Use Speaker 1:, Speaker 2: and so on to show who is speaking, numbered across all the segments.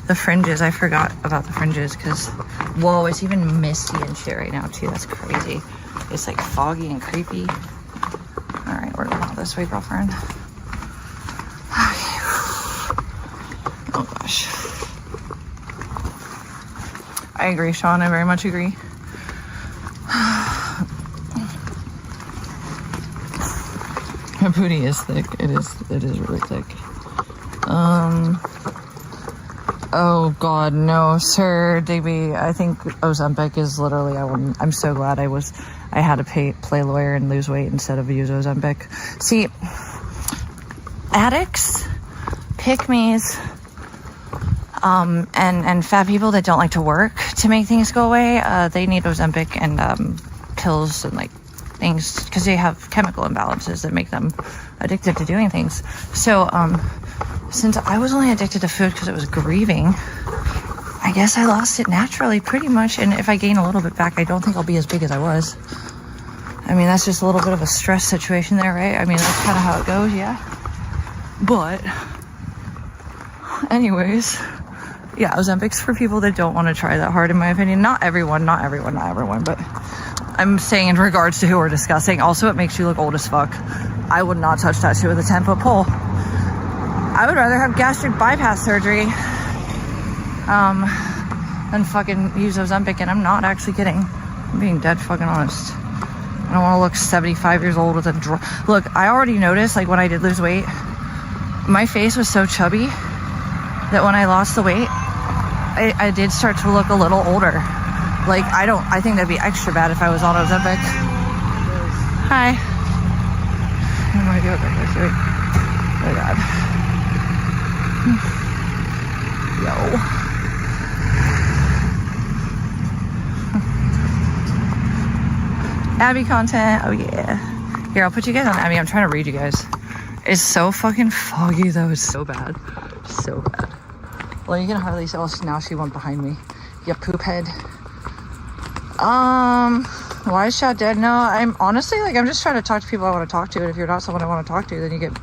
Speaker 1: The fringes, I forgot about the fringes because, whoa, it's even misty and shit right now too. That's crazy. It's like foggy and creepy. All right, we're going out this way, girlfriend. Okay. Oh gosh. I agree, Sean. I very much agree. Her booty is thick. It is really thick. Oh God, no, Sir Digby. I think Ozempic is literally. I'm so glad I had to play lawyer and lose weight instead of use Ozempic. See, addicts, pick-me's, and fat people that don't like to work to make things go away. They need Ozempic and pills and like things because they have chemical imbalances that make them addicted to doing things. So, since I was only addicted to food because it was grieving, I guess I lost it naturally pretty much. And if I gain a little bit back, I don't think I'll be as big as I was. I mean, that's just a little bit of a stress situation there, right? I mean, that's kind of how it goes, yeah. But anyways, yeah, Ozempic's for people that don't want to try that hard, in my opinion. Not everyone, but I'm saying in regards to who we're discussing. Also, it makes you look old as fuck. I would not touch that shit with a 10-foot pole. I would rather have gastric bypass surgery than fucking use Ozempic, and I'm not actually kidding. I'm being dead fucking honest. I don't want to look 75 years old with a look. I already noticed, like, when I did lose weight, my face was so chubby that when I lost the weight, I did start to look a little older. Like, I think that'd be extra bad if I was on Ozempic. Hi. I have no idea what that is. Oh my God. Yo. Abby content. Oh yeah. Here, I'll put you guys on Abby. I'm trying to read you guys. It's so fucking foggy though. It's so bad. So bad. Well, you can hardly tell. Now she went behind me. You poop head. Why is Shad dead? No, I'm honestly, like, I'm just trying to talk to people I want to talk to. And if you're not someone I want to talk to, then you get,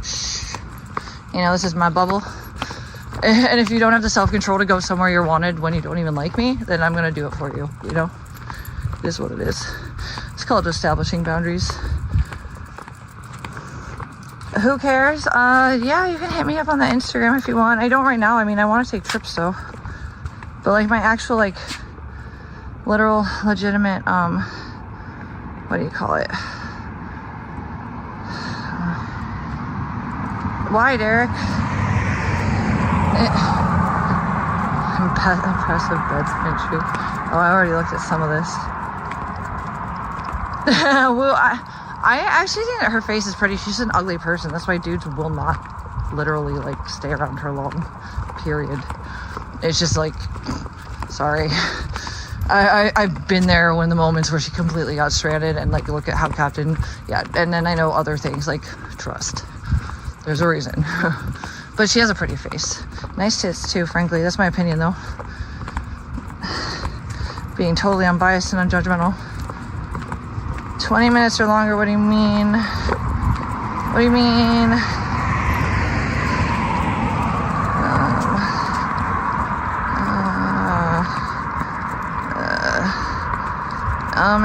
Speaker 1: shh. You know, this is my bubble. And if you don't have the self-control to go somewhere you're wanted when you don't even like me, then I'm going to do it for you, you know? It is what it is. It's called establishing boundaries. Who cares? Yeah, you can hit me up on the Instagram if you want. I don't right now. I mean, I want to take trips, though. But, like, my actual, like, literal, legitimate, what do you call it? Why, Derek? Impressive bed entry. Oh, I already looked at some of this. Well, I actually think that her face is pretty. She's an ugly person. That's why dudes will not literally, like, stay around her long. Period. It's just like, sorry. I've been there when the moments where she completely got stranded and, like, look at how Captain, yeah, and then I know other things, like, trust. There's a reason. But she has a pretty face. Nice tits, too, frankly. That's my opinion, though. Being totally unbiased and unjudgmental. 20 minutes or longer, what do you mean? What do you mean?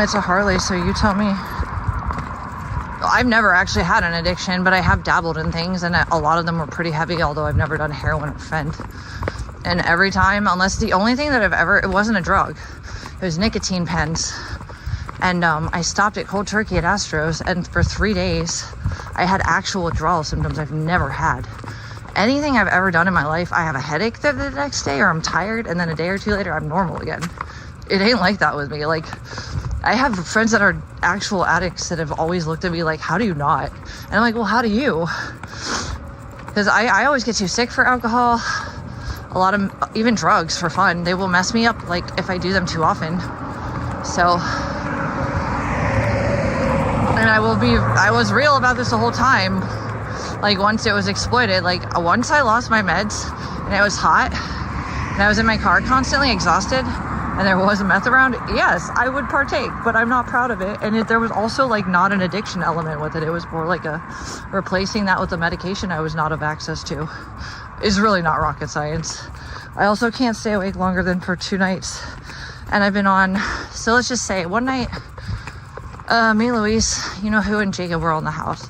Speaker 1: It's a Harley, so you tell me. I've never actually had an addiction, but I have dabbled in things, and a lot of them were pretty heavy, although I've never done heroin or fent. And every time, unless the only thing that I've ever, it wasn't a drug, it was nicotine pens. And I stopped at cold turkey at Astros, and for 3 days, I had actual withdrawal symptoms I've never had. Anything I've ever done in my life, I have a headache the next day, or I'm tired, and then a day or two later, I'm normal again. It ain't like that with me. Like, I have friends that are actual addicts that have always looked at me like, how do you not? And I'm like, well, how do you? Because I always get too sick for alcohol. A lot of, even drugs for fun, they will mess me up, like, if I do them too often. So, and I was real about this the whole time. Like, once it was exploited, like, once I lost my meds and it was hot and I was in my car constantly exhausted, and there was meth around, yes, I would partake, but I'm not proud of it. And there was also, like, not an addiction element with it. It was more like a replacing that with a medication I was not of access to. It's really not rocket science. I also can't stay awake longer than for 2 nights. And I've been on, so let's just say one night, me, Louise, you know who, and Jacob were all in the house.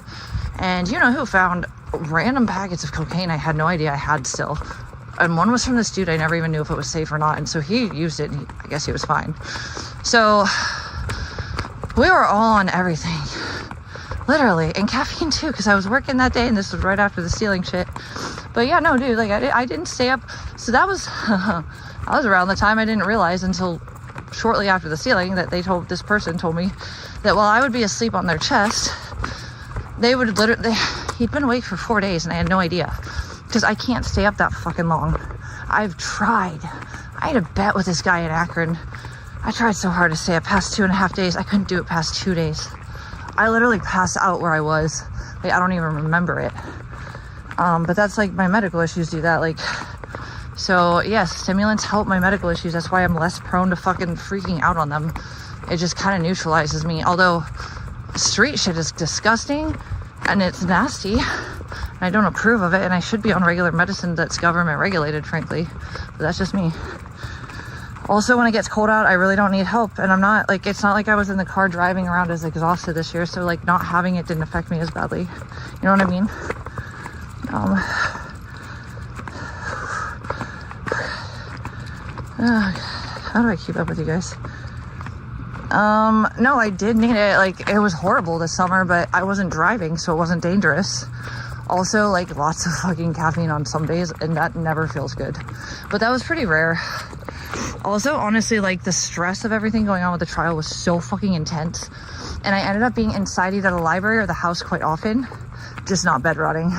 Speaker 1: And you know who found random packets of cocaine I had no idea I had still. And one was from this dude I never even knew if it was safe or not. And so he used it, and I guess he was fine. So we were all on everything. Literally. And caffeine too, because I was working that day, and this was right after the stealing shit. But yeah, no, dude, like I didn't stay up. So that was, that was around the time I didn't realize until shortly after the stealing that this person told me that while I would be asleep on their chest, they would literally, he'd been awake for 4 days, and I had no idea. Because I can't stay up that fucking long. I've tried. I had a bet with this guy in Akron. I tried so hard to stay up past 2.5 days. I couldn't do it past 2 days. I literally passed out where I was. Like, I don't even remember it. But that's like my medical issues do that. Like, so yes, stimulants help my medical issues. That's why I'm less prone to fucking freaking out on them. It just kind of neutralizes me. Although street shit is disgusting and it's nasty. I don't approve of it, and I should be on regular medicine that's government regulated, frankly. But that's just me. Also, when it gets cold out, I really don't need help. And I'm not, like, it's not like I was in the car driving around as exhausted this year. So, like, not having it didn't affect me as badly. You know what I mean? How do I keep up with you guys? No, I did need it. Like, it was horrible this summer, but I wasn't driving, so it wasn't dangerous. Also, like, lots of fucking caffeine on some days, and that never feels good. But that was pretty rare. Also, honestly, like, the stress of everything going on with the trial was so fucking intense. And I ended up being inside either the library or the house quite often. Just not bed rotting.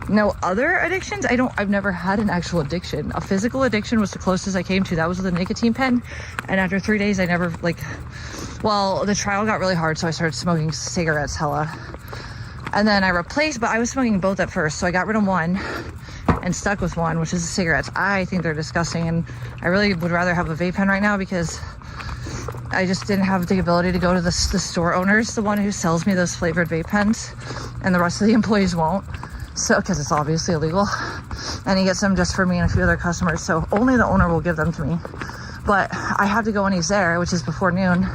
Speaker 1: No other addictions? I've never had an actual addiction. A physical addiction was the closest I came to. That was with a nicotine pen. And after 3 days, I never, like, well, the trial got really hard, so I started smoking cigarettes hella. And then I replaced, but I was smoking both at first. So I got rid of one and stuck with one, which is the cigarettes. I think they're disgusting. And I really would rather have a vape pen right now because I just didn't have the ability to go to the store owners, the one who sells me those flavored vape pens, and the rest of the employees won't. So, because it's obviously illegal, and he gets them just for me and a few other customers. So only the owner will give them to me. But I had to go when he's there, which is before noon.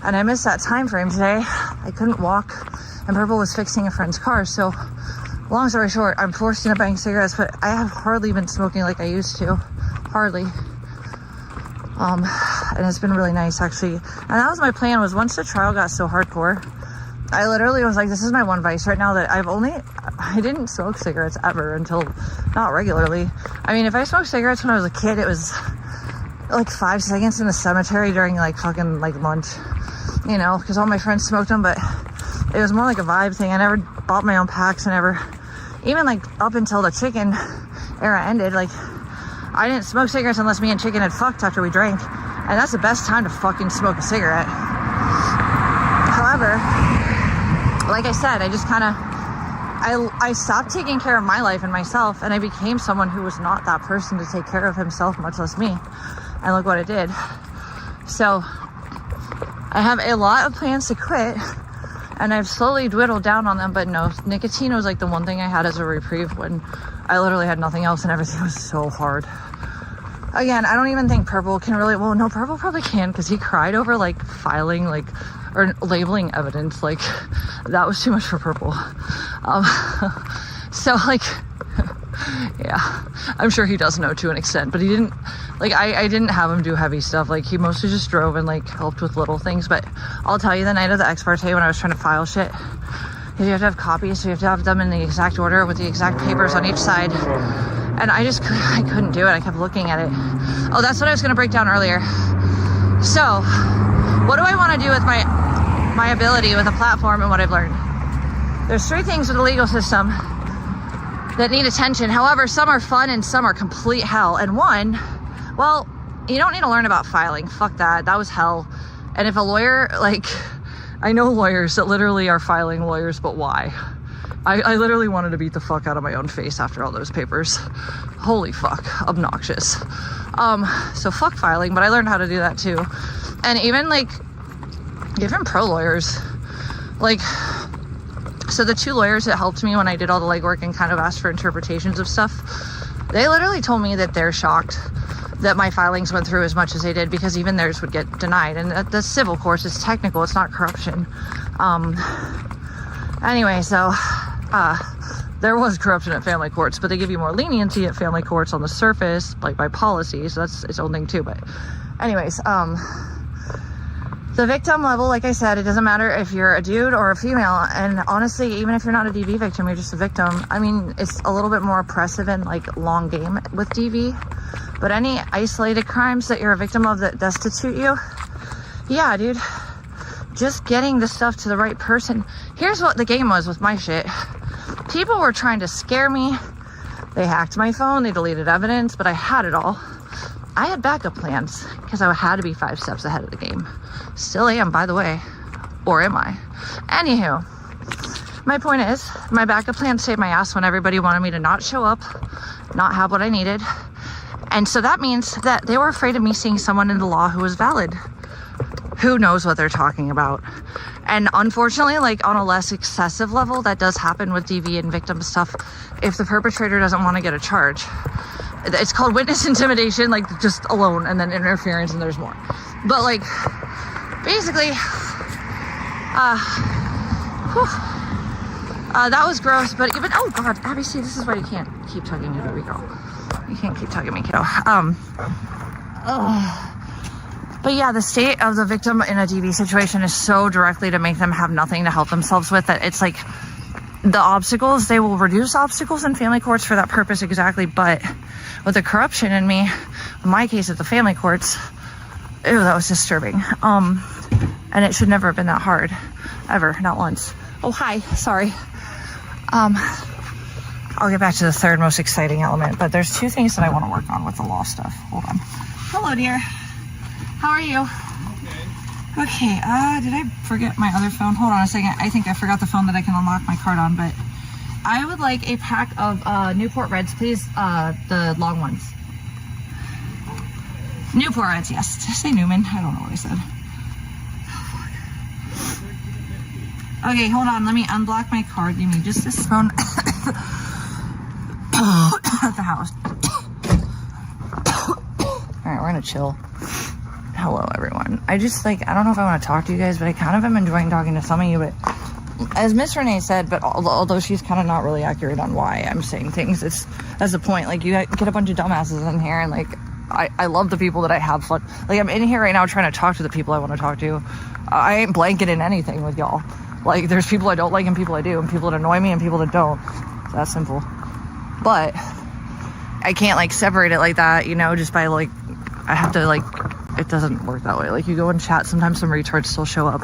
Speaker 1: And I missed that time frame today. I couldn't walk, and Purple was fixing a friend's car. So long story short, I'm forced into buying cigarettes, but I have hardly been smoking like I used to. Hardly. And it's been really nice, actually. And that was my plan, was once the trial got so hardcore, I literally was like, this is my one vice right now, that I didn't smoke cigarettes ever until, not regularly. I mean, if I smoked cigarettes when I was a kid, it was like 5 seconds in the cemetery during like fucking like lunch, you know, because all my friends smoked them, but it was more like a vibe thing. I never bought my own packs. I never, even like up until the chicken era ended, like I didn't smoke cigarettes unless me and chicken had fucked after we drank. And that's the best time to fucking smoke a cigarette. However, like I said, I just kind of, I stopped taking care of my life and myself, and I became someone who was not that person to take care of himself, much less me. And look what it did. So I have a lot of plans to quit, and I've slowly dwindled down on them. But no, nicotine was like the one thing I had as a reprieve when I literally had nothing else and everything was so hard. Again, I don't even think Purple can really, well, no, Purple probably can, because he cried over like filing, like, or labeling evidence. Like, that was too much for Purple. So like, yeah, I'm sure he does know to an extent, but he didn't, like, I didn't have him do heavy stuff. Like, he mostly just drove and like helped with little things. But I'll tell you, the night of the ex parte when I was trying to file shit, you have to have copies, so you have to have them in the exact order with the exact papers on each side. And I couldn't do it. I kept looking at it. Oh, that's what I was going to break down earlier. So, what do I want to do with my ability with a platform and what I've learned? There's 3 things with the legal system that need attention. However, some are fun and some are complete hell. And one, well, you don't need to learn about filing. Fuck that. That was hell. And if a lawyer, like, I know lawyers that literally are filing lawyers, but why? I literally wanted to beat the fuck out of my own face after all those papers. Holy fuck, obnoxious. So fuck filing, but I learned how to do that too. And even like, even pro lawyers, like, so the 2 lawyers that helped me when I did all the legwork and kind of asked for interpretations of stuff, They literally told me that they're shocked that my filings went through as much as they did, because even theirs would get denied. And the civil course is technical, it's not corruption. Anyway, so there was corruption at family courts, but they give you more leniency at family courts on the surface, like by policy, so that's its own thing too. But anyways, the victim level, like I said, it doesn't matter if you're a dude or a female. And honestly, even if you're not a DV victim, you're just a victim. I mean, it's a little bit more oppressive and like long game with DV, but any isolated crimes that you're a victim of that destitute you, yeah, dude, just getting the stuff to the right person. Here's what the game was with my shit. People were trying to scare me. They hacked my phone, they deleted evidence, but I had it all. I had backup plans because I had to be 5 steps ahead of the game. Still am, by the way. Or am I? Anywho, my point is, my backup plan saved my ass when everybody wanted me to not show up, not have what I needed. And so that means that they were afraid of me seeing someone in the law who was valid, who knows what they're talking about. And unfortunately, like on a less excessive level, that does happen with DV and victim stuff. If the perpetrator doesn't want to get a charge, it's called witness intimidation, like just alone, and then interference, and there's more. But like, basically, that was gross. But even, oh God, Abby, see, this is why you can't keep tugging me, baby girl. You can't keep tugging me, kiddo. But yeah, the state of the victim in a DV situation is so directly to make them have nothing to help themselves with that it's like the obstacles, they will reduce obstacles in family courts for that purpose exactly. But with the corruption in me, in my case at the family courts, ew, that was disturbing. And it should never have been that hard, ever, not once. Oh, hi, sorry. I'll get back to the third most exciting element, but there's 2 things that I want to work on with the law stuff. Hold on. Hello, dear. How are you? Okay, did I forget my other phone? Hold on a second. I think I forgot the phone that I can unlock my card on, but I would like a pack of Newport Reds, please. The long ones. Newport Reds, yes. Did I say Newman? I don't know what I said. Okay, hold on. Let me unblock my card. Give me just this phone at the house. All right, we're gonna chill. Hello, everyone. I just like, I don't know if I want to talk to you guys, but I kind of am enjoying talking to some of you. But as Miss Renee said, but although she's kind of not really accurate on why I'm saying things, it's that's the point. Like, you get a bunch of dumbasses in here, and like, I love the people that I have fun. Like, I'm in here right now trying to talk to the people I want to talk to. I ain't blanketing anything with y'all. Like, there's people I don't like and people I do, and people that annoy me and people that don't. It's that simple. But I can't like separate it like that, you know, just by like, I have to like, it doesn't work that way. Like, you go and chat, sometimes some retards still show up.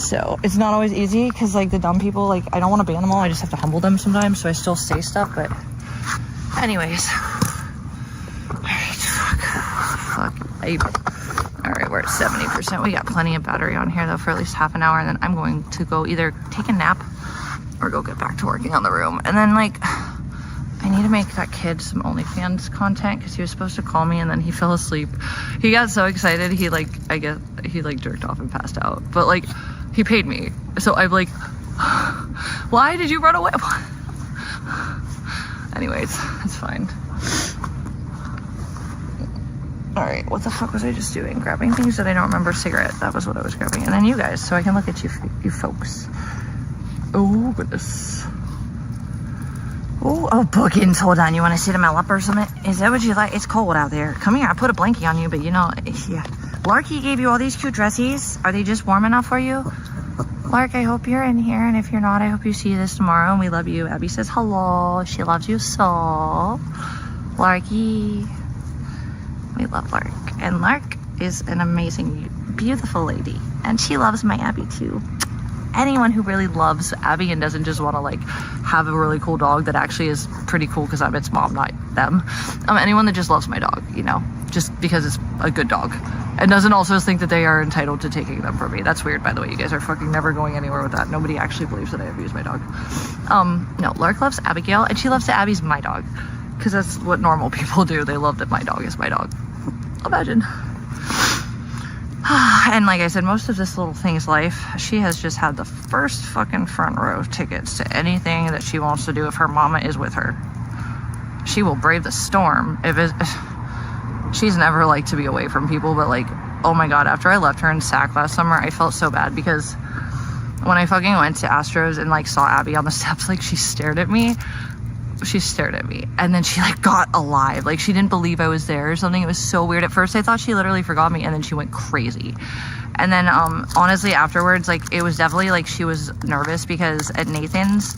Speaker 1: So it's not always easy because like the dumb people, like, I don't want to ban them all. I just have to humble them sometimes. So I still say stuff, but anyways. Fuck. All right, we're at 70%. We got plenty of battery on here though for at least half an hour. And then I'm going to go either take a nap or go get back to working on the room. And then like, I need to make that kid some OnlyFans content because he was supposed to call me and then he fell asleep. He got so excited, he like, I guess he like jerked off and passed out. But like, he paid me. So I'm like, why did you run away? Anyways, it's fine. All right, what the fuck was I just doing? Grabbing things that I don't remember. Cigarette, that was what I was grabbing. And then you guys, so I can look at you folks. Oh, goodness. Oh, bookings. Hold on. You want to sit in my lap or something? Is that what you like? It's cold out there. Come here. I put a blankie on you, but you know, yeah. Larky gave you all these cute dressies. Are they just warm enough for you? Lark, I hope you're in here. And if you're not, I hope you see this tomorrow. And we love you. Abby says hello. She loves you so. Larky. We love Lark. And Lark is an amazing, beautiful lady. And she loves my Abby too. Anyone who really loves Abby and doesn't just want to like have a really cool dog that actually is pretty cool because I'm its mom, not them. Anyone that just loves my dog, you know, just because it's a good dog and doesn't also think that they are entitled to taking them from me. That's weird, by the way. You guys are fucking never going anywhere with that. Nobody actually believes that I abuse my dog. No, Lark loves Abigail and she loves that Abby's my dog because that's what normal people do. They love that my dog is my dog. Imagine. And like I said, most of this little thing's life, she has just had the first fucking front row tickets to anything that she wants to do if her mama is with her. she will brave the storm. She's never liked to be away from people, but like, oh my God, after I left her in Sac last summer, I felt so bad because when I fucking went to Astros and like saw Abby on the steps, like she stared at me. And then she like got alive. Like she didn't believe I was there or something. It was so weird. At first I thought she literally forgot me, and then she went crazy. And then honestly afterwards, like it was definitely like she was nervous because at Nathan's,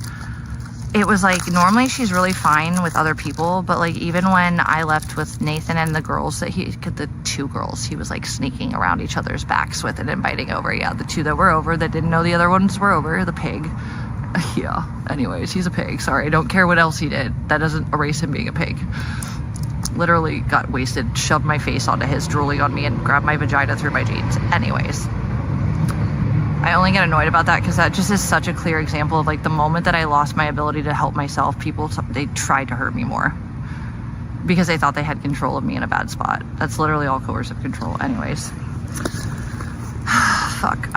Speaker 1: it was like normally she's really fine with other people, but like even when I left with Nathan and the girls the 2 girls he was like sneaking around each other's backs with and inviting over. Yeah, the 2 that were over that didn't know the other ones were over. The pig. Yeah, anyways, he's a pig. Sorry, I don't care what else he did. That doesn't erase him being a pig. Literally got wasted, shoved my face onto his, drooling on me, and grabbed my vagina through my jeans. Anyways, I only get annoyed about that because that just is such a clear example of like the moment that I lost my ability to help myself, they tried to hurt me more because they thought they had control of me in a bad spot. That's literally all coercive control. Anyways, fuck.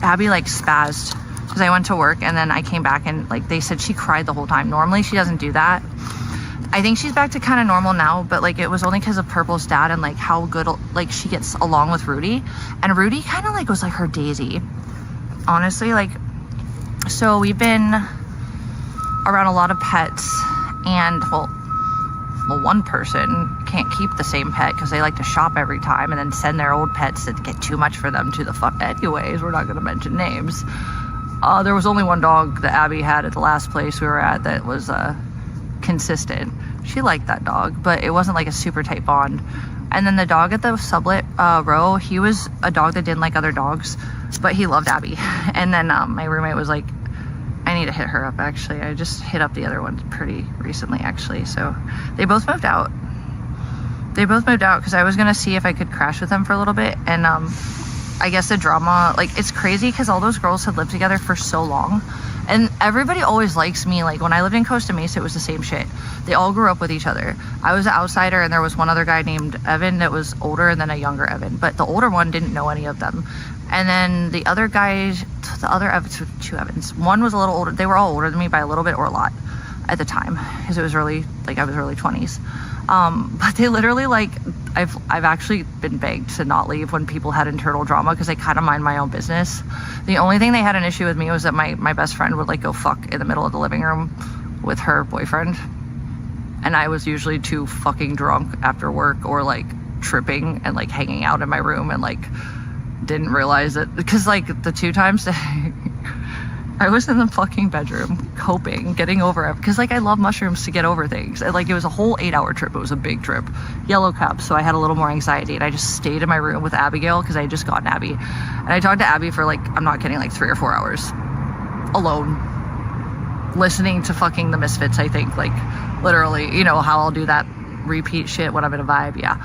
Speaker 1: Abby like spazzed because I went to work and then I came back and like they said she cried the whole time. Normally she doesn't do that. I think she's back to kind of normal now, but like it was only because of Purple's dad and like how good like she gets along with Rudy. And Rudy kind of like was like her Daisy, honestly. Like, so we've been around a lot of pets, and well one person can't keep the same pet because they like to shop every time and then send their old pets that get too much for them to the fuck. Anyways, we're not going to mention names. There was only one dog that Abby had at the last place we were at that was consistent. She liked that dog, but it wasn't like a super tight bond. And then the dog at the sublet row, he was a dog that didn't like other dogs, but he loved Abby. And then my roommate was like, I need to hit her up. Actually, I just hit up the other one pretty recently actually. So they both moved out. Because I was gonna see if I could crash with them for a little bit. And I guess the drama, like it's crazy because all those girls had lived together for so long. And everybody always likes me. Like when I lived in Costa Mesa, it was the same shit. They all grew up with each other. I was an outsider, and there was one other guy named Evan that was older, and then a younger Evan. But the older one didn't know any of them. And then the other guys, the other Evans, 2 Evans. One was a little older. They were all older than me by a little bit or a lot at the time, because it was really like I was early 20s. But they literally like I've actually been begged to not leave when people had internal drama because I kind of mind my own business. The only thing they had an issue with me was that my best friend would like go fuck in the middle of the living room with her boyfriend, and I was usually too fucking drunk after work or like tripping and like hanging out in my room and like didn't realize it because like the 2 times I was in the fucking bedroom coping, getting over it because like I love mushrooms to get over things. And, like it was a whole 8-hour trip. It was a big trip, yellow cab, so I had a little more anxiety, and I just stayed in my room with Abigail because I had just gotten Abby, and I talked to Abby for like, I'm not kidding, like 3 or 4 hours alone, listening to fucking the Misfits. I think like literally, you know how I'll do that repeat shit when I'm in a vibe. Yeah.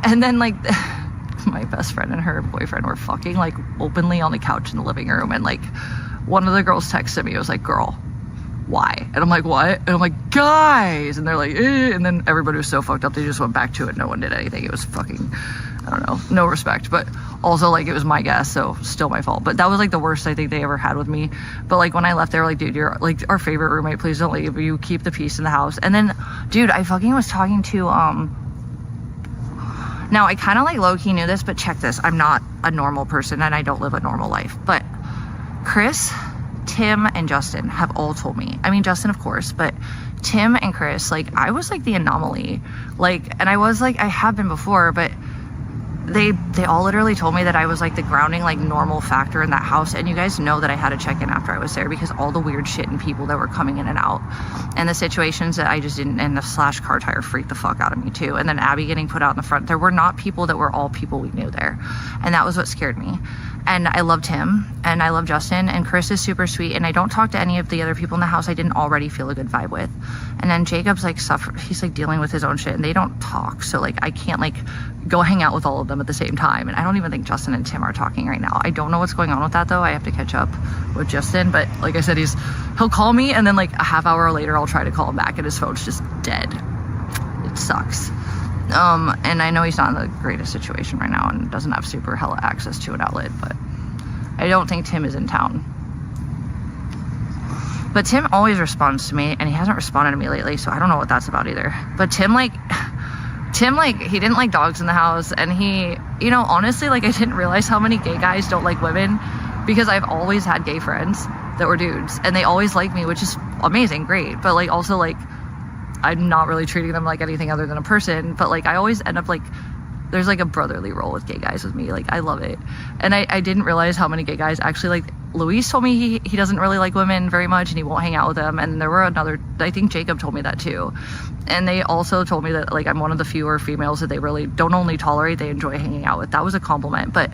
Speaker 1: And then like my best friend and her boyfriend were fucking like openly on the couch in the living room, and like one of the girls texted me. It was like, girl, why? And I'm like, what? And I'm like, guys. And they're like, eh. And then everybody was so fucked up, they just went back to it. No one did anything. It was fucking, I don't know, no respect. But also like it was my guess, so still my fault. But that was like the worst I think they ever had with me. But like when I left, they were like, dude, you're like our favorite roommate. Please don't leave. You keep the peace in the house. And then, dude, I fucking was talking to, now I kind of like low-key knew this, but check this. I'm not a normal person and I don't live a normal life. But Chris, Tim, and Justin have all told me. I mean, Justin, of course, but Tim and Chris, like, I was like the anomaly. Like, and I was like, I have been before, but they all literally told me that I was like the grounding, like normal factor in that house. And you guys know that I had to check in after I was there because all the weird shit and people that were coming in and out and the situations that I just didn't, and the slash car tire freaked the fuck out of me too. And then Abby getting put out in the front. There were not people that were all people we knew there. And that was what scared me. And I loved him and I love Justin, and Chris is super sweet, and I don't talk to any of the other people in the house I didn't already feel a good vibe with. And then Jacob's like he's like dealing with his own shit and they don't talk. So like I can't like go hang out with all of them at the same time. And I don't even think Justin and Tim are talking right now. I don't know what's going on with that though. I have to catch up with Justin, but like I said, he'll call me and then like a half hour later I'll try to call him back and his phone's just dead. It sucks. And I know he's not in the greatest situation right now and doesn't have super hella access to an outlet, but I don't think Tim is in town. But Tim always responds to me, and he hasn't responded to me lately, so I don't know what that's about either. But Tim, like, he didn't like dogs in the house, and he, you know, honestly, like, I didn't realize how many gay guys don't like women, because I've always had gay friends that were dudes, and they always like me, which is amazing, great, but, like, also, like, I'm not really treating them like anything other than a person, but, like, I always end up, like, there's, like, a brotherly role with gay guys with me, like, I love it, and I didn't realize how many gay guys actually, like, Luis told me he doesn't really like women very much, and he won't hang out with them, and there were I think Jacob told me that too, and they also told me that, like, I'm one of the fewer females that they really don't only tolerate, they enjoy hanging out with. That was a compliment. But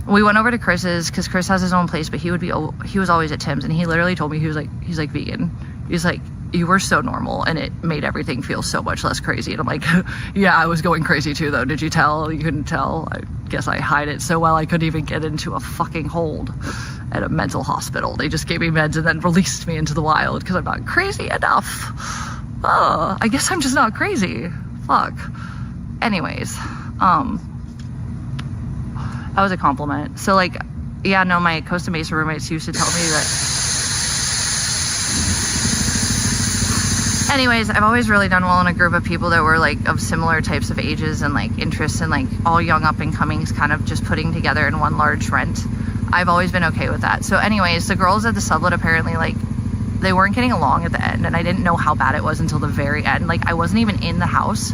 Speaker 1: we went over to Chris's, because Chris has his own place, but he was always at Tim's, and he literally told me, he's like vegan, he's like, you were so normal, and it made everything feel so much less crazy. And I'm like, yeah, I was going crazy too, though. Did you tell? You couldn't tell? I guess I hide it so well I couldn't even get into a fucking hold at a mental hospital. They just gave me meds and then released me into the wild because I'm not crazy enough. Oh, I guess I'm just not crazy. Fuck. Anyways, that was a compliment. So, like, yeah, no, my Costa Mesa roommates used to tell me that. Anyways, I've always really done well in a group of people that were, like, of similar types of ages and, like, interests, and, like, all young up-and-comings kind of just putting together in one large rent. I've always been okay with that. So anyways, the girls at the sublet apparently, like, they weren't getting along at the end, and I didn't know how bad it was until the very end. Like, I wasn't even in the house,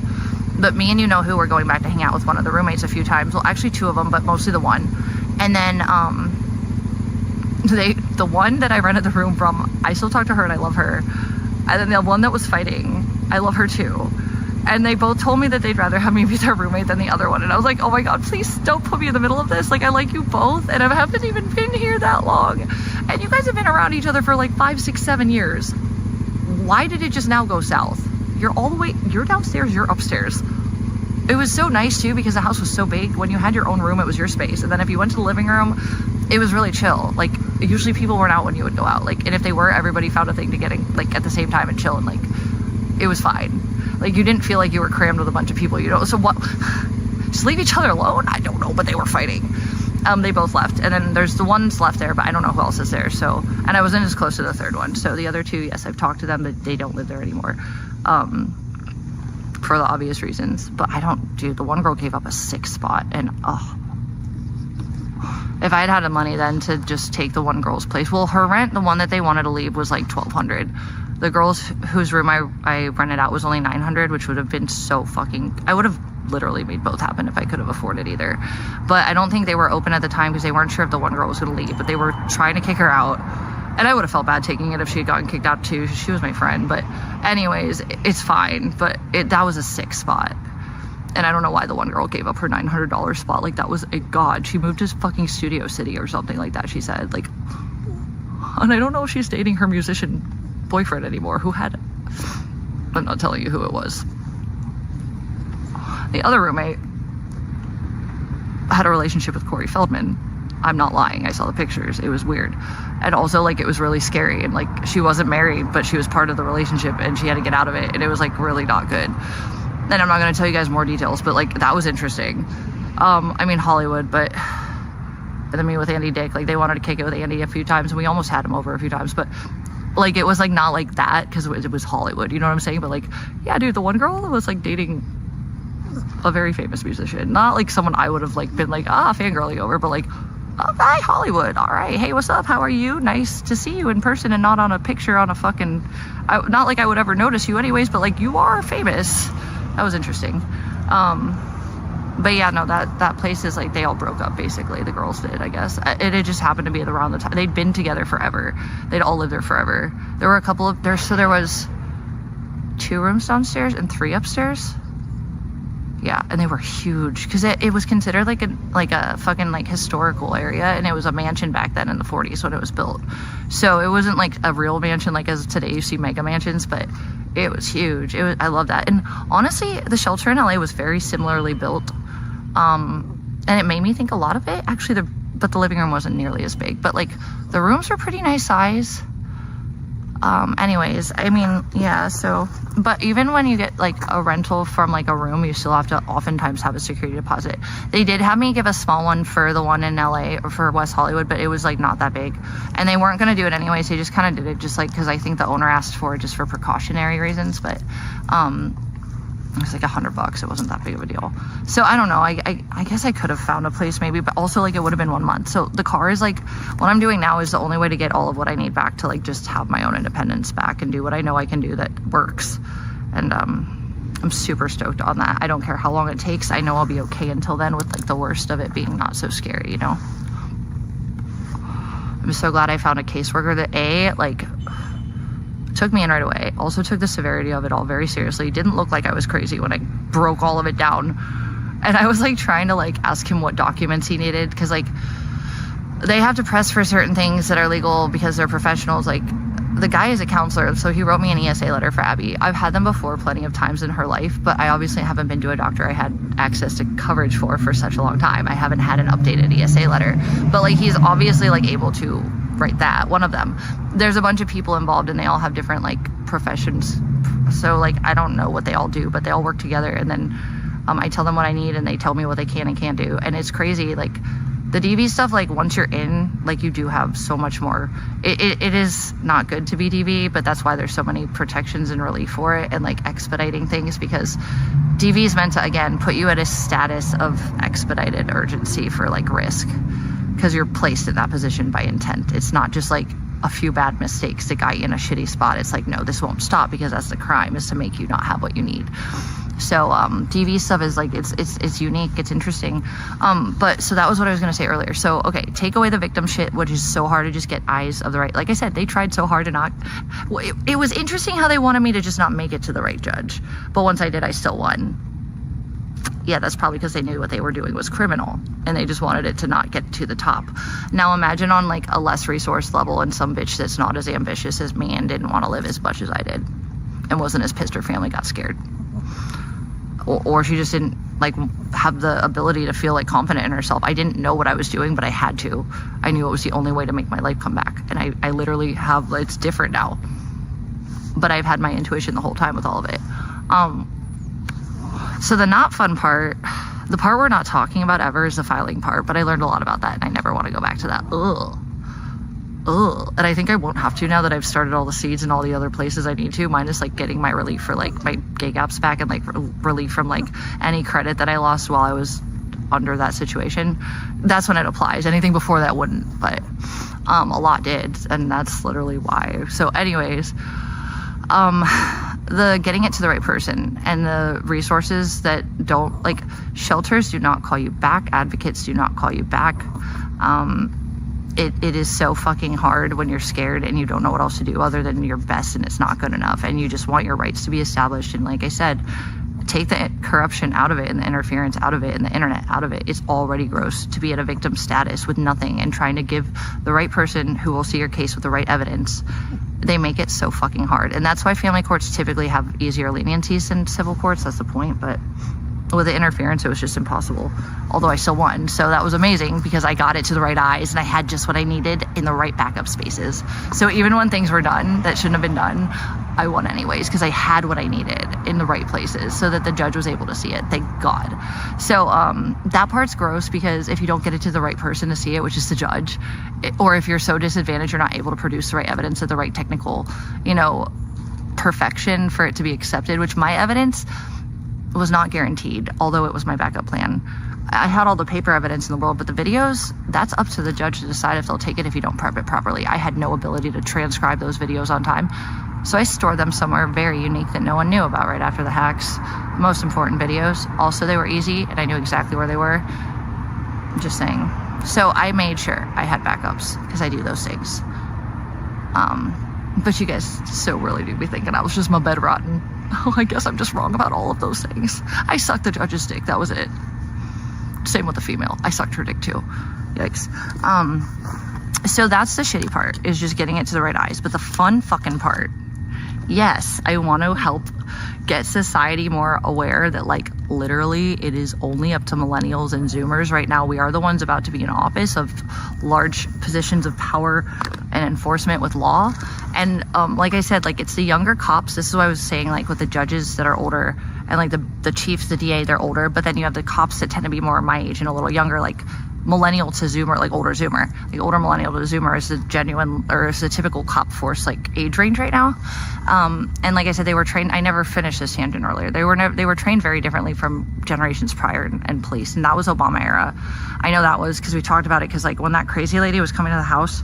Speaker 1: but me and who were going back to hang out with one of the roommates a few times. Well, actually 2 of them, but mostly the one. And then, the one that I rented the room from, I still talk to her and I love her. And then the one that was fighting, I love her too. And they both told me that they'd rather have me be their roommate than the other one. And I was like, oh my God, please don't put me in the middle of this. Like, I like you both, and I haven't even been here that long. And you guys have been around each other for like 5, 6, 7 years. Why did it just now go south? You're downstairs, you're upstairs. It was so nice too, because the house was so big. When you had your own room, it was your space. And then if you went to the living room, it was really chill. Like, usually people weren't out when you would go out. Like, and if they were, everybody found a thing to get in, like, at the same time and chill, and, like, it was fine. Like, you didn't feel like you were crammed with a bunch of people, you know? So what? Just leave each other alone? I don't know, but they were fighting. They both left, and then there's the ones left there, but I don't know who else is there. So, and I wasn't as close to the third one. So the other 2, yes, I've talked to them, but they don't live there anymore. For the obvious reasons. But I don't, dude, the one girl gave up a 6 spot, and if I had had the money then to just take the one girl's place. Well, her rent, the one that they wanted to leave, was like $1,200. The girls whose room I rented out was only $900, which would have been so fucking, I would have literally made both happen if I could have afforded either. But I don't think they were open at the time because they weren't sure if the one girl was going to leave, but they were trying to kick her out. And I would have felt bad taking it if she had gotten kicked out too. She was my friend. But anyways, it's fine. But that was a 6 spot. And I don't know why the one girl gave up her $900 spot. Like, that was a god. She moved to fucking Studio City or something like that, she said. Like, and I don't know if she's dating her musician boyfriend anymore, who had, I'm not telling you who it was. The other roommate had a relationship with Corey Feldman. I'm not lying. I saw the pictures. It was weird. And also, like, it was really scary. And, like, she wasn't married, but she was part of the relationship, and she had to get out of it. And it was, like, really not good. And I'm not going to tell you guys more details, but, like, that was interesting. I mean, Hollywood, but... And then me with Andy Dick, like, they wanted to kick it with Andy a few times, and we almost had him over a few times, but, like, it was, like, not like that, because it was Hollywood, you know what I'm saying? But, like, yeah, dude, the one girl was, like, dating a very famous musician. Not, like, someone I would have, like, been, like, fangirling over, but, like, hi, Hollywood. All right. Hey, what's up? How are you? Nice to see you in person and not on a picture on a fucking... not like I would ever notice you anyways, but, like, you are famous. That was interesting. But yeah, no, that place is, like, they all broke up, basically. The girls did, I guess. It just happened to be around the time. They'd been together forever. They'd all lived there forever. There were a couple of... there was 2 rooms downstairs and 3 upstairs. Yeah, and they were huge because it was considered like a fucking, like, historical area, and it was a mansion back then in the 40s when it was built. So it wasn't like a real mansion like as today you see mega mansions, but it was huge. I love that. And honestly, the shelter in LA was very similarly built, and it made me think a lot of it. Actually, but the living room wasn't nearly as big, but, like, the rooms were pretty nice size. Anyways, I mean, yeah, so, but even when you get like a rental from like a room, you still have to oftentimes have a security deposit. They did have me give a small one for the one in LA or for West Hollywood, but it was like not that big, and they weren't going to do it anyways. They just kind of did it just like, because I think the owner asked for it just for precautionary reasons, but it was like $100. It wasn't that big of a deal. So I don't know. I guess I could have found a place maybe, but also like it would have been 1 month. So the car is like, what I'm doing now is the only way to get all of what I need back to like just have my own independence back and do what I know I can do that works. And I'm super stoked on that. I don't care how long it takes. I know I'll be okay until then, with like the worst of it being not so scary, you know? I'm so glad I found a caseworker that like took me in right away. Also took the severity of it all very seriously. Didn't look like I was crazy when I broke all of it down. And I was like trying to like ask him what documents he needed, because like they have to press for certain things that are legal because they're professionals. Like the guy is a counselor, so he wrote me an ESA letter for Abby. I've had them before plenty of times in her life, but I obviously haven't been to a doctor I had access to coverage for such a long time. I haven't had an updated ESA letter, but like he's obviously like able to write that, one of them. There's a bunch of people involved and they all have different like professions, so like I don't know what they all do, but they all work together, and then I tell them what I need and they tell me what they can and can't do. And it's crazy, like the DV stuff, like once you're in, like you do have so much more. It is not good to be DV, but that's why there's so many protections and relief for it, and like expediting things, because DV is meant to, again, put you at a status of expedited urgency for like risk, because you're placed in that position by intent. It's not just like a few bad mistakes that got you in a shitty spot. It's like, no, this won't stop, because that's the crime, is to make you not have what you need. So DV stuff is like, it's unique, it's interesting. But so that was what I was gonna say earlier. So okay, take away the victim shit, which is so hard to just get eyes of the right. Like I said, they tried so hard to not. It was interesting how they wanted me to just not make it to the right judge, but once I did, I still won. Yeah, that's probably because they knew what they were doing was criminal, and they just wanted it to not get to the top. Now imagine on like a less resource level, and some bitch that's not as ambitious as me and didn't want to live as much as I did, and wasn't as pissed her family got scared. Or she just didn't like have the ability to feel like confident in herself. I didn't know what I was doing, but I had to. I knew it was the only way to make my life come back. And I literally have, it's different now. But I've had my intuition the whole time with all of it. So the not fun part, the part we're not talking about ever, is the filing part. But I learned a lot about that, and I never want to go back to that. Ugh. And I think I won't have to now that I've started all the seeds in all the other places I need to, minus like getting my relief for like my gay gaps back, and like relief from like any credit that I lost while I was under that situation. That's when it applies. Anything before that wouldn't, but a lot did, and that's literally why. So anyways, the getting it to the right person, and the resources that don't, like, shelters do not call you back, advocates do not call you back. It is so fucking hard when you're scared and you don't know what else to do other than your best, and it's not good enough, and you just want your rights to be established. And like I said, take the corruption out of it, and the interference out of it, and the internet out of it. It's already gross to be at a victim status with nothing and trying to give the right person who will see your case with the right evidence. They make it so fucking hard, and that's why family courts typically have easier leniencies than civil courts. That's the point. But with the interference, it was just impossible, although I still won. So that was amazing, because I got it to the right eyes, and I had just what I needed in the right backup spaces. So even when things were done that shouldn't have been done, I won anyways, because I had what I needed in the right places, so that the judge was able to see it. Thank God. So that part's gross, because if you don't get it to the right person to see it, which is the judge, or if you're so disadvantaged you're not able to produce the right evidence at the right technical, perfection for it to be accepted, which my evidence was not guaranteed, although it was my backup plan. I had all the paper evidence in the world, but the videos, that's up to the judge to decide if they'll take it if you don't prep it properly. I had no ability to transcribe those videos on time, so I stored them somewhere very unique that no one knew about right after the hacks. Most important videos. Also, they were easy, and I knew exactly where they were. Just saying. So I made sure I had backups, because I do those things. But you guys so really do be thinking I was just my bed rotten. Oh, I guess I'm just wrong about all of those things. I sucked the judge's dick. That was it. Same with the female. I sucked her dick too. Yikes. So that's the shitty part, is just getting it to the right eyes. But the fun fucking part, yes, I want to help get society more aware that, like, literally it is only up to millennials and Zoomers right now. We are the ones about to be in office of large positions of power and enforcement with law. And like I said, like, it's the younger cops. This is what I was saying, like, with the judges that are older, and like the chiefs, the DA, they're older, but then you have the cops that tend to be more my age and a little younger, like millennial to Zoomer, like older Zoomer. The older millennial to Zoomer is the genuine, or is the typical cop force, like, age range right now. And like I said, they were trained, I never finished this tangent earlier, they were trained very differently from generations prior and police, and that was Obama era. I know that was because we talked about it, because like when that crazy lady was coming to the house,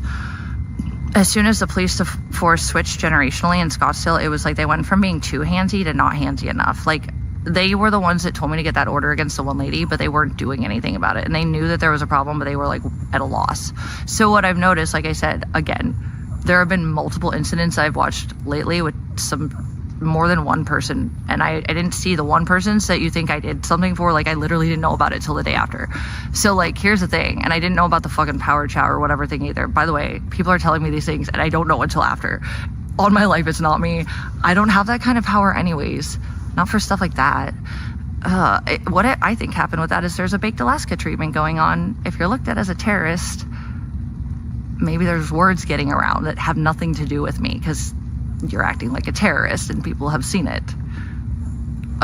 Speaker 1: as soon as the police force switched generationally in Scottsdale, it was like they went from being too handsy to not handsy enough. Like, they were the ones that told me to get that order against the one lady, but they weren't doing anything about it. And they knew that there was a problem, but they were like at a loss. So what I've noticed, like I said, again, there have been multiple incidents I've watched lately with more than one person, and I didn't see the one person's that you think I did something for. Like, I literally didn't know about it till the day after. So like, here's the thing, and I didn't know about the fucking power chow or whatever thing either. By the way, people are telling me these things and I don't know until after. On my life, it's not me. I don't have that kind of power anyways, not for stuff like that. What I think happened with that is there's a baked Alaska treatment going on. If you're looked at as a terrorist, maybe there's words getting around that have nothing to do with me, because you're acting like a terrorist and people have seen it.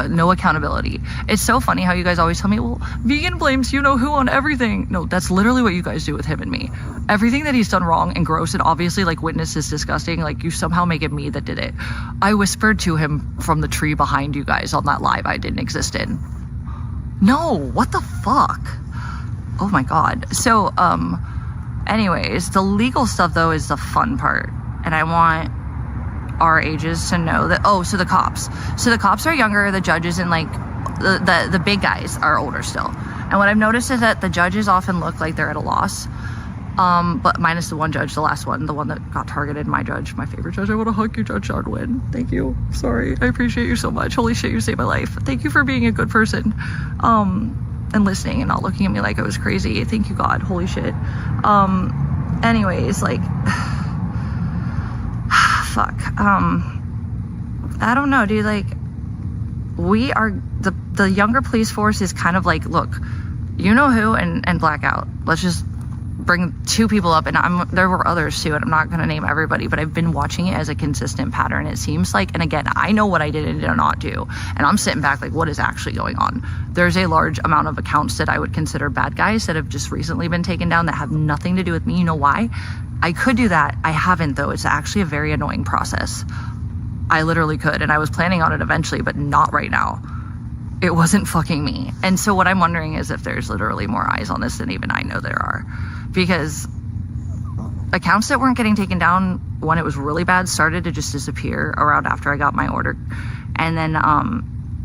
Speaker 1: No accountability. It's so funny how you guys always tell me, well, vegan blames you know who on everything. No, that's literally what you guys do with him and me. Everything that he's done wrong and gross and obviously like witness is disgusting, like, you somehow make it me that did it. I whispered to him from the tree behind you guys on that live I didn't exist in. No, what the fuck? Oh my God. So anyways, the legal stuff though is the fun part, and I want our ages to know that. So the cops are younger, the judges and like the big guys are older still. And what I've noticed is that the judges often look like they're at a loss, but minus the one judge, the last one, the one that got targeted, my judge, my favorite judge. I want to hug you, Judge Godwin. Thank you. Sorry, I appreciate you so much. Holy shit, you saved my life. Thank you for being a good person and listening and not looking at me like I was crazy. Thank you, God. Holy shit. Anyways, like, fuck. I don't know, dude. Like, we are the younger police force is kind of like, look, you know who, and blackout. Let's just bring two people up, and there were others too, and I'm not going to name everybody, but I've been watching it as a consistent pattern. It seems like, and again, I know what I did and did not do, and I'm sitting back like, what is actually going on? There's a large amount of accounts that I would consider bad guys that have just recently been taken down that have nothing to do with me. You know why? I could do that. I haven't, though. It's actually a very annoying process. I literally could, and I was planning on it eventually, but not right now. It wasn't fucking me. And so what I'm wondering is if there's literally more eyes on this than even I know there are. Because accounts that weren't getting taken down when it was really bad started to just disappear around after I got my order. And then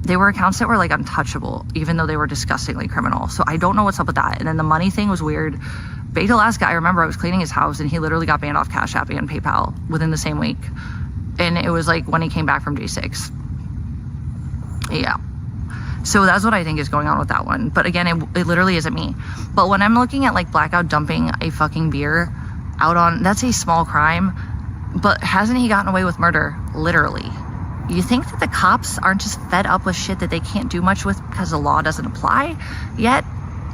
Speaker 1: they were accounts that were like untouchable, even though they were disgustingly criminal. So I don't know what's up with that. And then the money thing was weird. Baked Alaska, I remember I was cleaning his house and he literally got banned off Cash App and PayPal within the same week. And it was like when he came back from J6. Yeah. So that's what I think is going on with that one. But again, it literally isn't me. But when I'm looking at like Blackout dumping a fucking beer out on, that's a small crime. But hasn't he gotten away with murder? Literally. You think that the cops aren't just fed up with shit that they can't do much with because the law doesn't apply yet?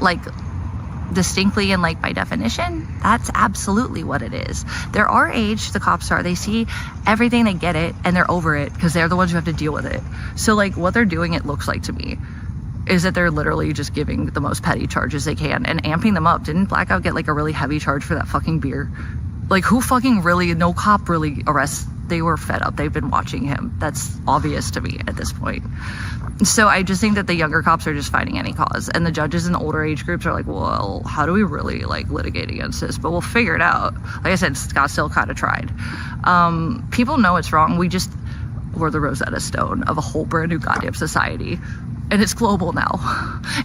Speaker 1: Like, distinctly and like by definition? That's absolutely what it is. They're our age, the cops are. They see everything, they get it, and they're over it because they're the ones who have to deal with it. So like what they're doing, it looks like to me, is that they're literally just giving the most petty charges they can and amping them up. Didn't Blackout get like a really heavy charge for that fucking beer? Like, who fucking really, no cop really arrests? They were fed up. They've been watching him. That's obvious to me at this point. So I just think that the younger cops are just fighting any cause, and the judges in older age groups are like, well, how do we really like litigate against this? But we'll figure it out. Like I said, Scottsdale kind of tried. People know it's wrong. We're the Rosetta Stone of a whole brand new goddamn society. And it's global now.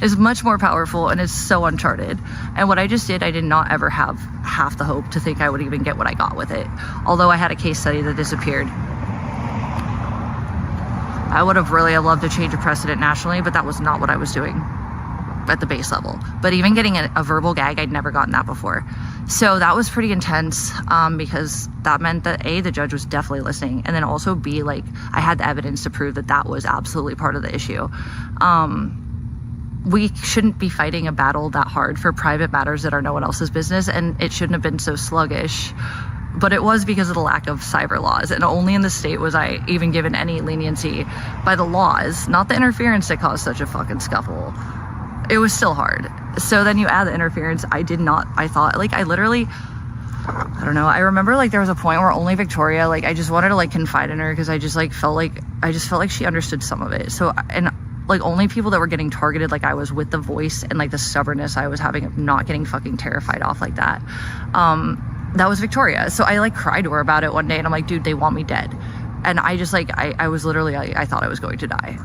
Speaker 1: It's much more powerful, and it's so uncharted. And what I just did, I did not ever have half the hope to think I would even get what I got with it. Although I had a case study that disappeared. I would have really loved to change a precedent nationally, but that was not what I was doing at the base level. But even getting a verbal gag, I'd never gotten that before. So that was pretty intense, because that meant that A, the judge was definitely listening, and then also B, like, I had the evidence to prove that that was absolutely part of the issue. We shouldn't be fighting a battle that hard for private matters that are no one else's business, and it shouldn't have been so sluggish but it was because of the lack of cyber laws, and only in the state was I even given any leniency by the laws, not the interference that caused such a fucking scuffle. It was still hard. So then you add the interference. I thought, like, I literally, I don't know, I remember, like, there was a point where only Victoria, like, I just wanted to, like, confide in her because I just, like, felt like she understood some of it. So, and, like, only people that were getting targeted like I was with the voice and, like, the stubbornness I was having of not getting fucking terrified off like that, that was Victoria. So I, like, cried to her about it one day, and I'm like, dude, they want me dead. And I just, like, I was literally, I thought I was going to die.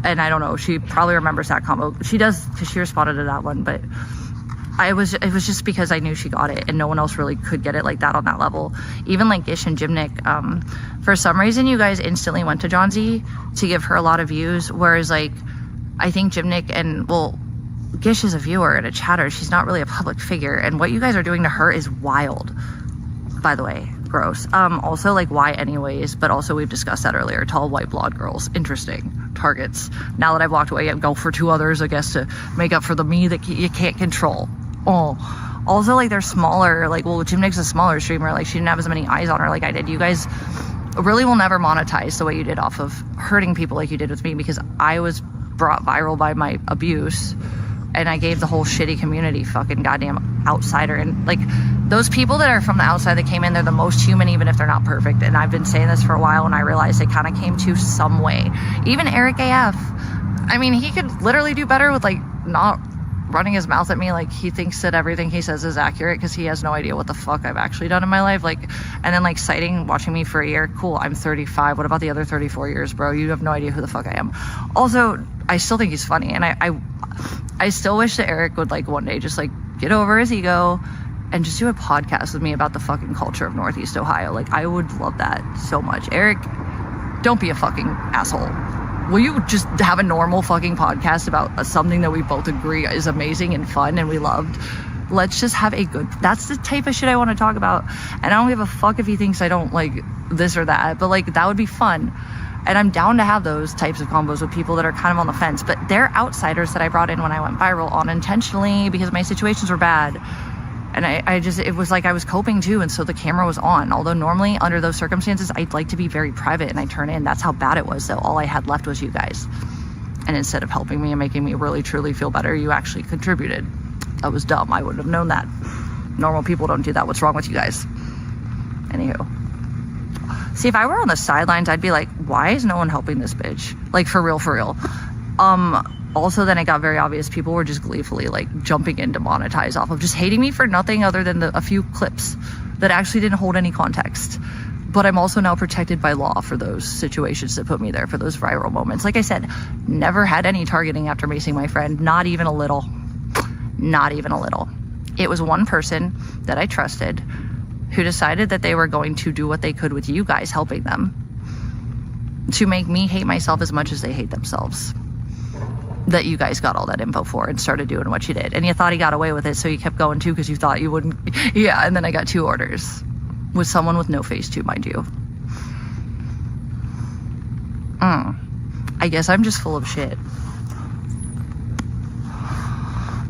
Speaker 1: And I don't know, she probably remembers that combo. She does, because she responded to that one, but it was just because I knew she got it, and no one else really could get it like that on that level. Even like Gish and Jimnick, for some reason you guys instantly went to John Z to give her a lot of views, whereas, like, I think Jimnick and, well, Gish is a viewer and a chatter. She's not really a public figure, and what you guys are doing to her is wild, by the way. Gross. Also, like, why anyways? But also, we've discussed that earlier. Tall white blonde girls, interesting targets. Now that I've walked away, I go for 2 others, I guess, to make up for the me that you can't control. Oh, also, like, they're smaller. Like, well, Jimnick's a smaller streamer. Like, she didn't have as many eyes on her like I did. You guys really will never monetize the way you did off of hurting people like you did with me, because I was brought viral by my abuse, and I gave the whole shitty community fucking goddamn outsider. And, like, those people that are from the outside that came in, they're the most human, even if they're not perfect. And I've been saying this for a while, and I realized they kind of came to some way. Even Eric AF, I mean, he could literally do better with, like, not running his mouth at me like he thinks that everything he says is accurate, because he has no idea what the fuck I've actually done in my life. Like, and then, like, watching me for a year. Cool, I'm 35. What about the other 34 years, bro? You have no idea who the fuck I am. Also, I still think he's funny, and I still wish that Eric would, like, one day just, like, get over his ego and just do a podcast with me about the fucking culture of Northeast Ohio. Like, I would love that so much. Eric, don't be a fucking asshole. Will you just have a normal fucking podcast about something that we both agree is amazing and fun and we loved? Let's just have a good, that's the type of shit I want to talk about. And I don't give a fuck if he thinks I don't like this or that, but, like, that would be fun. And I'm down to have those types of combos with people that are kind of on the fence, but they're outsiders that I brought in when I went viral unintentionally because my situations were bad. And it was like I was coping too, and so the camera was on. Although normally under those circumstances, I'd like to be very private, and I turn in. That's how bad it was, though. All I had left was you guys. And instead of helping me and making me really, truly feel better, you actually contributed. That was dumb. I wouldn't have known that. Normal people don't do that. What's wrong with you guys? Anywho. See, if I were on the sidelines, I'd be like, why is no one helping this bitch? Like, for real, for real. Also, then it got very obvious people were just gleefully, like, jumping in to monetize off of just hating me for nothing other than a few clips that actually didn't hold any context. But I'm also now protected by law for those situations that put me there, for those viral moments. Like I said, never had any targeting after macing my friend. Not even a little. Not even a little. It was one person that I trusted who decided that they were going to do what they could with you guys helping them to make me hate myself as much as they hate themselves. That you guys got all that info for and started doing what you did. And you thought he got away with it, so you kept going too because you thought you wouldn't. Yeah, and then I got 2 orders. With someone with no face too, mind you. I guess I'm just full of shit.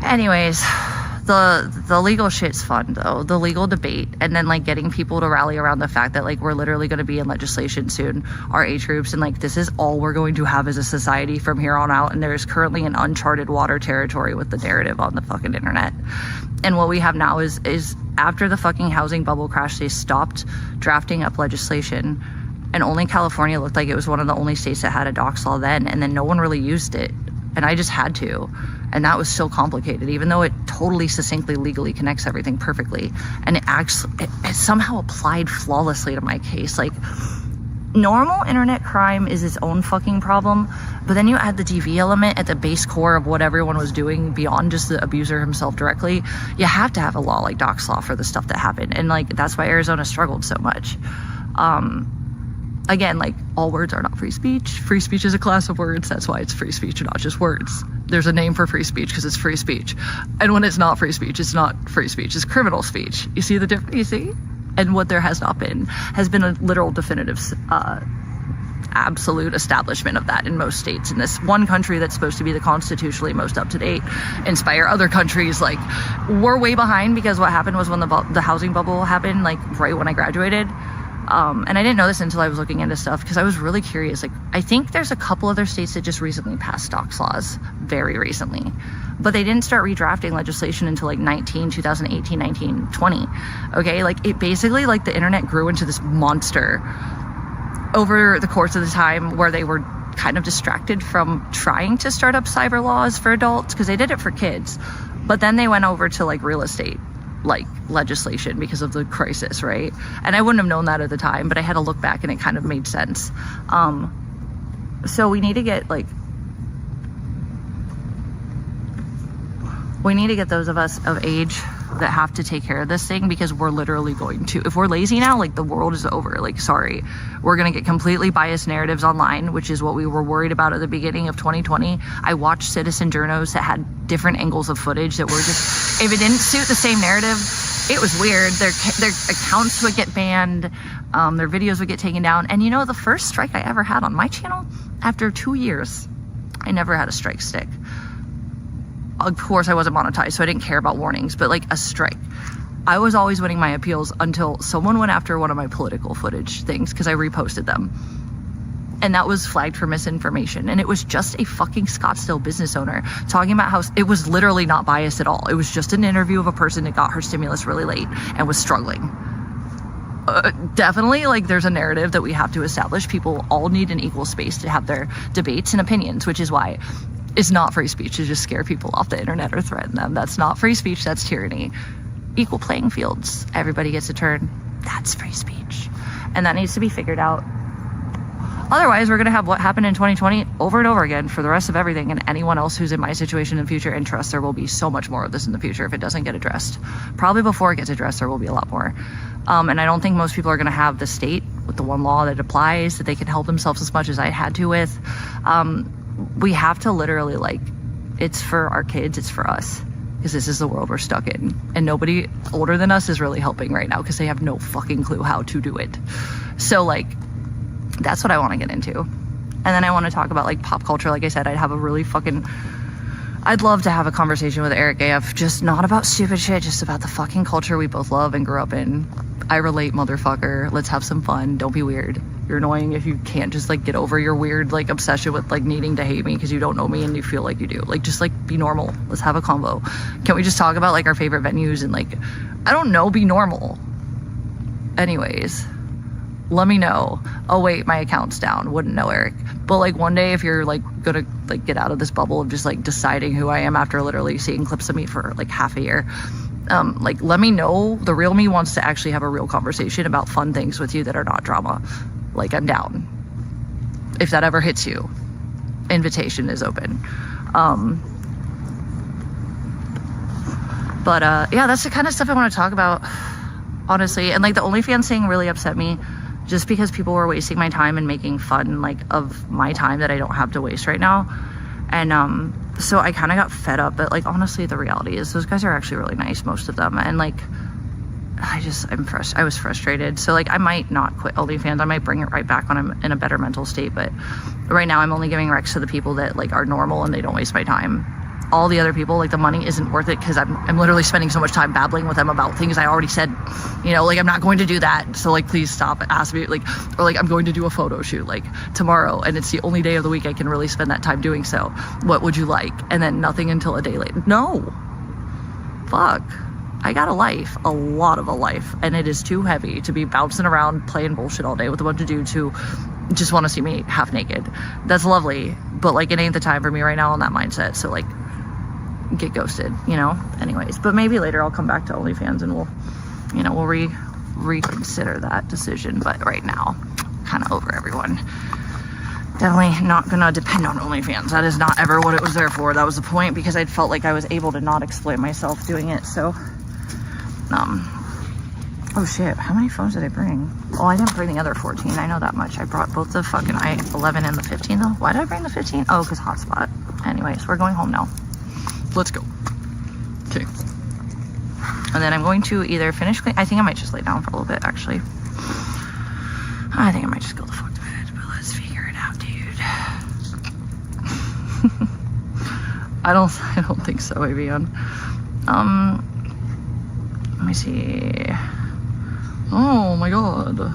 Speaker 1: Anyways, the legal shit's fun, though. The legal debate, and then, like, getting people to rally around the fact that, like, we're literally going to be in legislation soon, our age groups, and, like, this is all we're going to have as a society from here on out, and there's currently an uncharted water territory with the narrative on the fucking internet. And what we have now is after the fucking housing bubble crash, they stopped drafting up legislation, and only California looked like it was one of the only states that had a dox law then, and then no one really used it, and I just had to. And that was so complicated, even though it totally succinctly legally connects everything perfectly. And it somehow applied flawlessly to my case. Like, normal internet crime is its own fucking problem, but then you add the DV element at the base core of what everyone was doing beyond just the abuser himself directly. You have to have a law like dox law for the stuff that happened. And, like, that's why Arizona struggled so much. Again, like, all words are not free speech. Free speech is a class of words. That's why it's free speech and not just words. There's a name for free speech because it's free speech. And when it's not free speech, it's not free speech. It's criminal speech. You see the difference? You see? And what there has not been has been a literal definitive absolute establishment of that in most states. In this one country that's supposed to be the constitutionally most up-to-date, inspire other countries, like, we're way behind, because what happened was when the housing bubble happened, like right when I graduated, and I didn't know this until I was looking into stuff, because I was really curious. Like, I think there's a couple other states that just recently passed stocks laws, very recently, but they didn't start redrafting legislation until like 2018, 19, 20. Okay, like, it basically, like, the internet grew into this monster over the course of the time, where they were kind of distracted from trying to start up cyber laws for adults, because they did it for kids, but then they went over to like real estate, like, legislation, because of the crisis, right? And I wouldn't have known that at the time, but I had to look back and it kind of made sense. So we need to get those of us of age that have to take care of this thing, because we're literally going to, if we're lazy now, like, the world is over. Like, sorry, we're gonna get completely biased narratives online, which is what we were worried about at the beginning of 2020. I watched citizen journos that had different angles of footage that were just, if it didn't suit the same narrative, it was weird. Their accounts would get banned, their videos would get taken down. And you know, the first strike I ever had on my channel, after 2 years, I never had a strike stick. Of course, I wasn't monetized, so I didn't care about warnings, but like, a strike. I was always winning my appeals until someone went after one of my political footage things, because I reposted them. And that was flagged for misinformation. And it was just a fucking Scottsdale business owner talking about how it was literally not biased at all. It was just an interview of a person that got her stimulus really late and was struggling. Definitely, like, there's a narrative that we have to establish. People all need an equal space to have their debates and opinions, which is why it's not free speech to just scare people off the internet or threaten them. That's not free speech, that's tyranny. Equal playing fields, everybody gets a turn, that's free speech. And that needs to be figured out. Otherwise, we're gonna have what happened in 2020 over and over again for the rest of everything, and anyone else who's in my situation in the future, and trust, there will be so much more of this in the future if it doesn't get addressed. Probably before it gets addressed, there will be a lot more. And I don't think most people are gonna have the state with the one law that applies, that they can help themselves as much as I had to with. We have to literally, like, it's for our kids, it's for us, because this is the world we're stuck in, and nobody older than us is really helping right now, because they have no fucking clue how to do it. So, like, that's what I want to get into. And then I want to talk about, like, pop culture. Like I said, I'd love to have a conversation with Eric AF, just not about stupid shit, just about the fucking culture we both love and grew up in. I relate, motherfucker. Let's have some fun. Don't be weird. You're annoying if you can't just, like, get over your weird, like, obsession with, like, needing to hate me because you don't know me and you feel like you do. Like, just, like, be normal. Let's have a convo. Can we just talk about, like, our favorite venues and, like, I don't know, be normal. Anyways, let me know. Oh wait, my account's down. Wouldn't know, Eric. But, like, one day, if you're, like, gonna, like, get out of this bubble of just, like, deciding who I am after literally seeing clips of me for, like, half a year, like, let me know. The real me wants to actually have a real conversation about fun things with you that are not drama. Like, I'm down. If that ever hits you, invitation is open. Yeah, that's the kind of stuff I want to talk about, honestly. And, like, the OnlyFans thing really upset me, just because people were wasting my time and making fun, like, of my time that I don't have to waste right now. And so I kind of got fed up. But, like, honestly, the reality is those guys are actually really nice, most of them. And, like, I was frustrated. So, like, I might not quit OnlyFans. I might bring it right back when I'm in a better mental state. But right now I'm only giving Rex to the people that, like, are normal and they don't waste my time. All the other people, like, the money isn't worth it, because I'm literally spending so much time babbling with them about things I already said. You know, like, I'm not going to do that. So, like, please stop. Ask me, like, or, like, I'm going to do a photo shoot, like, tomorrow, and it's the only day of the week I can really spend that time doing so. What would you like? And then nothing until a day later. No. Fuck. I got a life, a lot of a life, and it is too heavy to be bouncing around playing bullshit all day with a bunch of dudes who just want to see me half naked. That's lovely, but, like, it ain't the time for me right now on that mindset. So, like, get ghosted, you know? Anyways, but maybe later I'll come back to OnlyFans and we'll reconsider that decision. But right now, kind of over everyone. Definitely not gonna depend on OnlyFans. That is not ever what it was there for. That was the point, because I felt like I was able to not exploit myself doing it. So, oh shit, how many phones did I bring? Oh, I didn't bring the other 14, I know that much. I brought both the fucking i11 and the 15 though. Why did I bring the 15? Oh, because hotspot. Anyways, we're going home now. Let's go. Okay. And then I'm going to either finish clean. I think I might just lay down for a little bit, actually. I think I might just go the fuck to bed, but let's figure I don't think so, Avian. Let me see. Oh my god.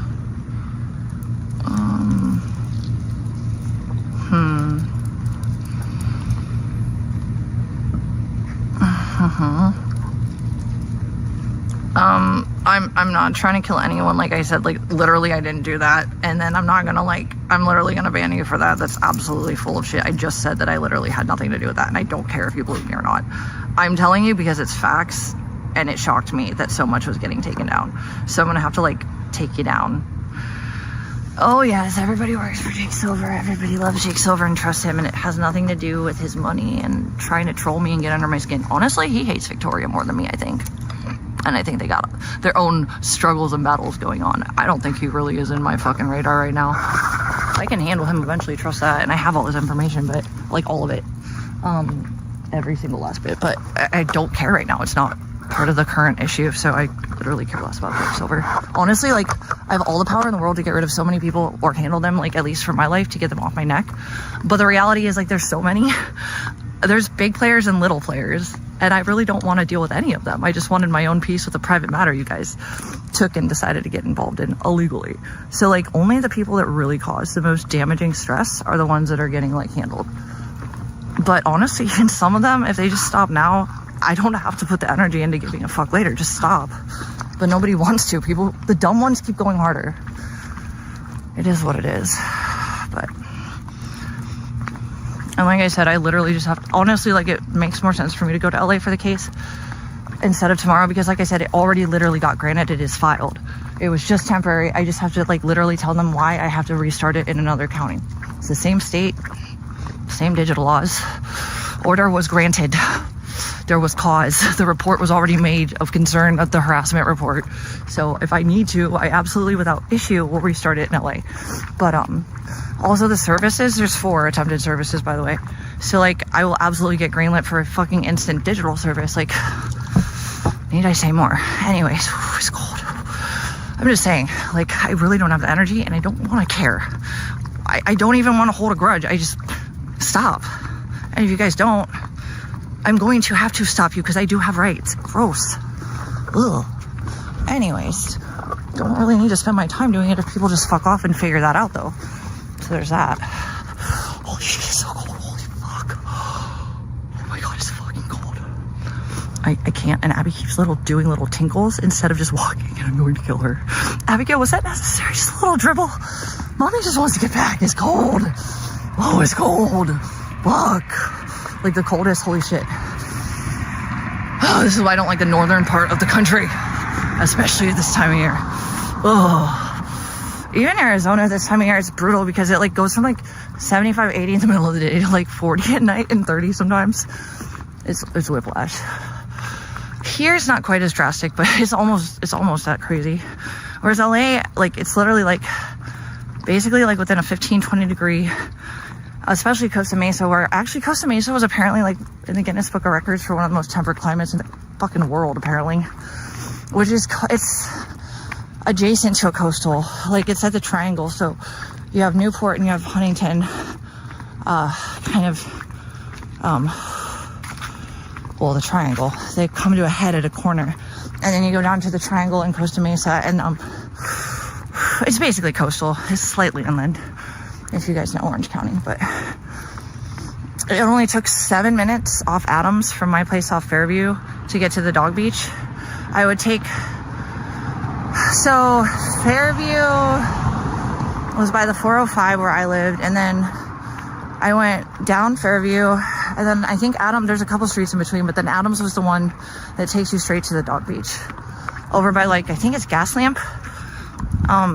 Speaker 1: I'm not trying to kill anyone. Like I said, like literally I didn't do that. And then I'm not gonna I'm literally gonna ban you for that. That's absolutely full of shit. I just said that I literally had nothing to do with that, and I don't care if you believe me or not. I'm telling you because it's facts, and it shocked me that so much was getting taken down. So I'm gonna have to take you down. Oh yes, everybody works for Jake Silver. Everybody loves Jake Silver and trusts him, and it has nothing to do with his money and trying to troll me and get under my skin. Honestly, he hates Victoria more than me, I think. And I think they got their own struggles and battles going on. I don't think he really is in my fucking radar right now. I can handle him eventually, trust that. And I have all his information, but all of it. Every single last bit. But I don't care right now. It's not part of the current issue, so I literally care less about Jake Silver. Honestly, I have all the power in the world to get rid of so many people or handle them, at least for my life, to get them off my neck. But the reality is, there's so many. There's big players and little players, and I really don't want to deal with any of them. I just wanted my own peace with a private matter you guys took and decided to get involved in illegally. So, only the people that really cause the most damaging stress are the ones that are getting, handled. But honestly, in some of them, if they just stop now, I don't have to put the energy into giving a fuck later. Just stop. But nobody wants to. The dumb ones keep going harder. It is what it is. But... And like I said, I literally just have to, honestly, it makes more sense for me to go to LA for the case instead of tomorrow, because like I said, it already literally got granted. It is filed. It was just temporary. I just have to literally tell them why I have to restart it in another county. It's the same state, same digital laws. Order was granted. There was cause. The report was already made of concern of the harassment report. So if I need to, I absolutely without issue will restart it in LA. But also the services, there's 4 attempted services, by the way. So I will absolutely get greenlit for a fucking instant digital service. Need I say more? Anyways, it's cold. I'm just saying, I really don't have the energy, and I don't want to care. I don't even want to hold a grudge. I just stop. And if you guys don't, I'm going to have to stop you because I do have rights. Gross. Ugh. Anyways, don't really need to spend my time doing it if people just fuck off and figure that out, though. So there's that. Holy shit, it's so cold. Holy fuck. Oh my god, it's fucking cold. I can't. And Abby keeps doing little tinkles instead of just walking, and I'm going to kill her. Abigail, was that necessary? Just a little dribble. Mommy just wants to get back. It's cold. Oh, it's cold. Fuck. The coldest. Holy shit. Oh, this is why I don't like the northern part of the country, especially at this time of year. Oh. Even Arizona this time of year, it's brutal because it goes from 75, 80 in the middle of the day to 40 at night and 30 sometimes. It's whiplash. Here's not quite as drastic, but it's almost that crazy. Whereas LA, it's literally basically within a 15, 20 degree, especially Costa Mesa, where actually Costa Mesa was apparently in the Guinness Book of Records for one of the most temperate climates in the fucking world, apparently. Which is, it's adjacent to a coastal, it's at the triangle. So you have Newport and you have Huntington, the triangle. They come to a head at a corner, and then you go down to the triangle in Costa Mesa, and it's basically coastal. It's slightly inland, if you guys know Orange County. But it only took 7 minutes off Adams from my place off Fairview to get to the dog beach. I would take, so Fairview was by the 405 where I lived, and then I went down Fairview, and then I think there's a couple streets in between, but then Adams was the one that takes you straight to the dog beach over by I think it's Gaslamp,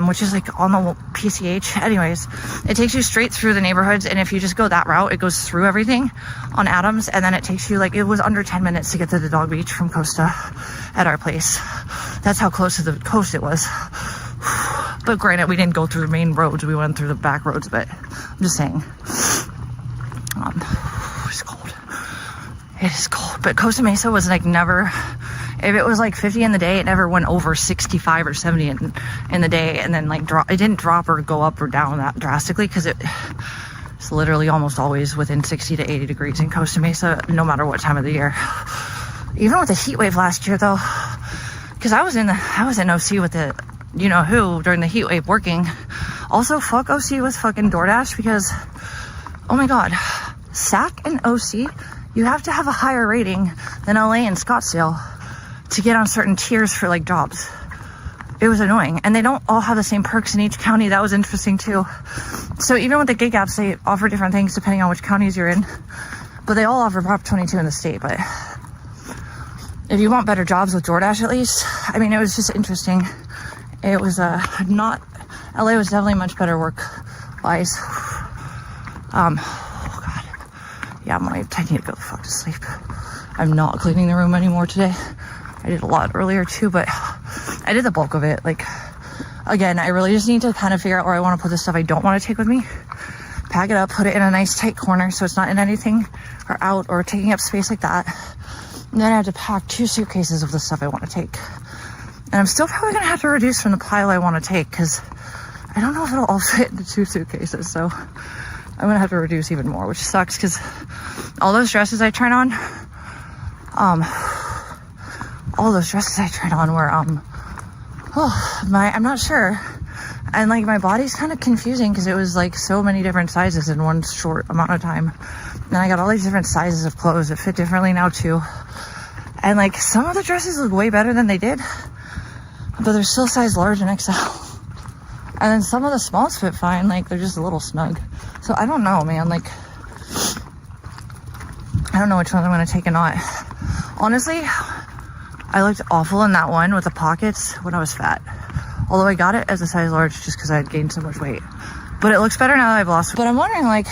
Speaker 1: which is on the PCH. Anyways, it takes you straight through the neighborhoods, and if you just go that route, it goes through everything on Adams, and then it takes you it was under 10 minutes to get to the dog beach from Costa at our place. That's how close to the coast it was. But granted, we didn't go through the main roads, we went through the back roads. But I'm just saying, it's cold. It is cold. But Costa Mesa was never, if it was 50 in the day, it never went over 65 or 70 in the day, and then it didn't drop or go up or down that drastically, because it's literally almost always within 60 to 80 degrees in Costa Mesa, no matter what time of the year. Even with the heat wave last year though, because I was in OC with the you know who during the heat wave working. Also, fuck OC with fucking DoorDash, because oh my god, SAC and OC, you have to have a higher rating than LA and Scottsdale to get on certain tiers for like jobs. It was annoying, and they don't all have the same perks in each county. That was interesting too. So even with the gig apps, they offer different things depending on which counties you're in, but they all offer Prop 22 in the state. But if you want better jobs with DoorDash, at least, I mean, it was just interesting. It was not, LA was definitely much better work wise. Oh god, yeah, I need to go the fuck to sleep. I'm not cleaning the room anymore today. I did a lot earlier too, but I did the bulk of it. Like, again, I really just need to kind of figure out where I want to put the stuff I don't want to take with me, pack it up, put it in a nice tight corner so it's not in anything or out or taking up space like that. And then I have to pack 2 suitcases of the stuff I want to take. And I'm still probably gonna have to reduce from the pile I want to take, because I don't know if it'll all fit in the 2 suitcases. So I'm gonna have to reduce even more, which sucks, because all those dresses I tried on, were I'm not sure, and like my body's kind of confusing because it was like so many different sizes in one short amount of time, and I got all these different sizes of clothes that fit differently now too. And like some of the dresses look way better than they did, but they're still size large and XL. And then some of the smalls fit fine, like they're just a little snug. So I don't know, man, like I don't know which one I'm gonna take or not. Honestly, I looked awful in that one with the pockets when I was fat. Although I got it as a size large just because I had gained so much weight. But it looks better now that I've lost. But I'm wondering, like,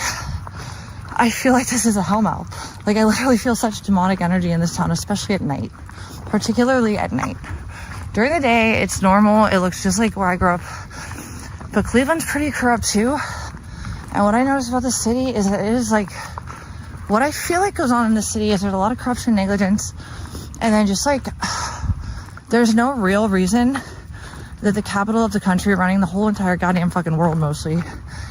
Speaker 1: I feel like this is a hellmouth. Like, I literally feel such demonic energy in this town, especially at night. Particularly at night. During the day, it's normal. It looks just like where I grew up. But Cleveland's pretty corrupt too. And what I noticed about the city is that it is like, what I feel like goes on in the city is there's a lot of corruption and negligence. And then just like, there's no real reason that the capital of the country, running the whole entire goddamn fucking world mostly,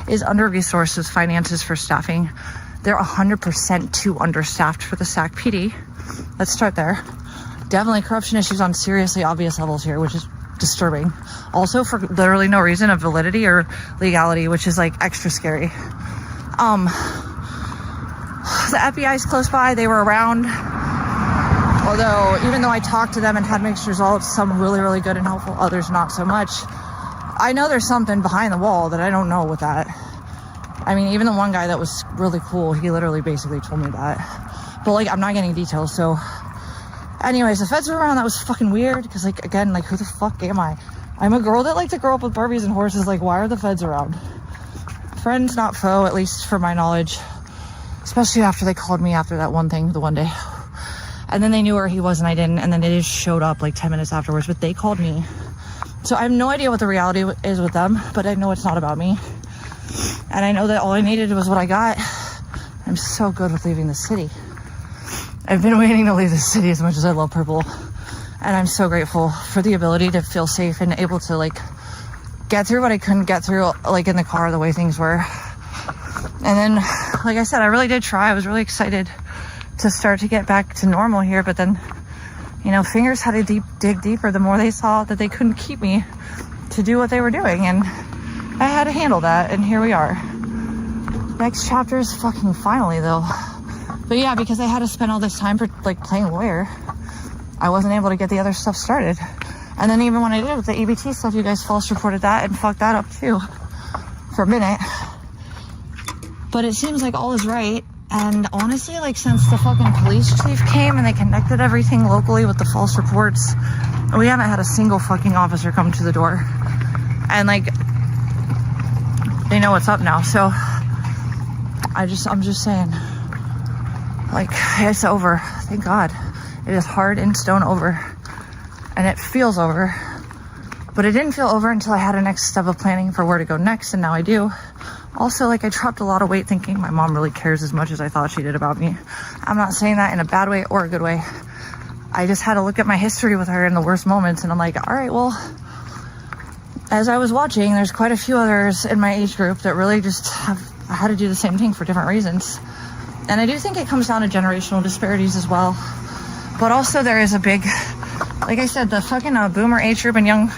Speaker 1: is under-resourced with finances for staffing. They're 100% too understaffed for the SAC PD. Let's start there. Definitely corruption issues on seriously obvious levels here, which is disturbing. Also for literally no reason of validity or legality, which is like extra scary. The FBI's close by. They were around. Although, even though I talked to them and had mixed results, some really, really good and helpful, others not so much. I know there's something behind the wall that I don't know with that. I mean, even the one guy that was really cool, he literally basically told me that. But, like, I'm not getting details, so... Anyways, the feds were around. That was fucking weird, because, like, again, like, who the fuck am I? I'm a girl that liked to grow up with Barbies and horses. Like, why are the feds around? Friends, not foe, at least for my knowledge. Especially after they called me after that one thing, the one day. And then they knew where he was and I didn't. And then they just showed up like 10 minutes afterwards. But they called me. So I have no idea what the reality is with them. But I know it's not about me. And I know that all I needed was what I got. I'm so good with leaving the city. I've been waiting to leave the city as much as I love purple. And I'm so grateful for the ability to feel safe and able to like get through what I couldn't get through like in the car the way things were. And then, like I said, I really did try. I was really excited to start to get back to normal here, but then, you know, fingers had to dig deeper the more they saw that they couldn't keep me to do what they were doing, and I had to handle that, and here we are. Next chapter is fucking finally, though. But yeah, because I had to spend all this time for like playing lawyer, I wasn't able to get the other stuff started. And then even when I did with the EBT stuff, you guys false reported that and fucked that up too for a minute. But it seems like all is right. And honestly, like since the fucking police chief came and they connected everything locally with the false reports, we haven't had a single fucking officer come to the door. And like, they know what's up now. So I'm just saying, like, it's over. Thank God. It is hard in stone over. And it feels over. But it didn't feel over until I had a next step of planning for where to go next, and now I do. Also, like, I dropped a lot of weight thinking my mom really cares as much as I thought she did about me. I'm not saying that in a bad way or a good way. I just had to look at my history with her in the worst moments, and I'm like, all right, well, as I was watching, there's quite a few others in my age group that really just have I had to do the same thing for different reasons. And I do think it comes down to generational disparities as well. But also there is a big, like I said, the fucking boomer age group and young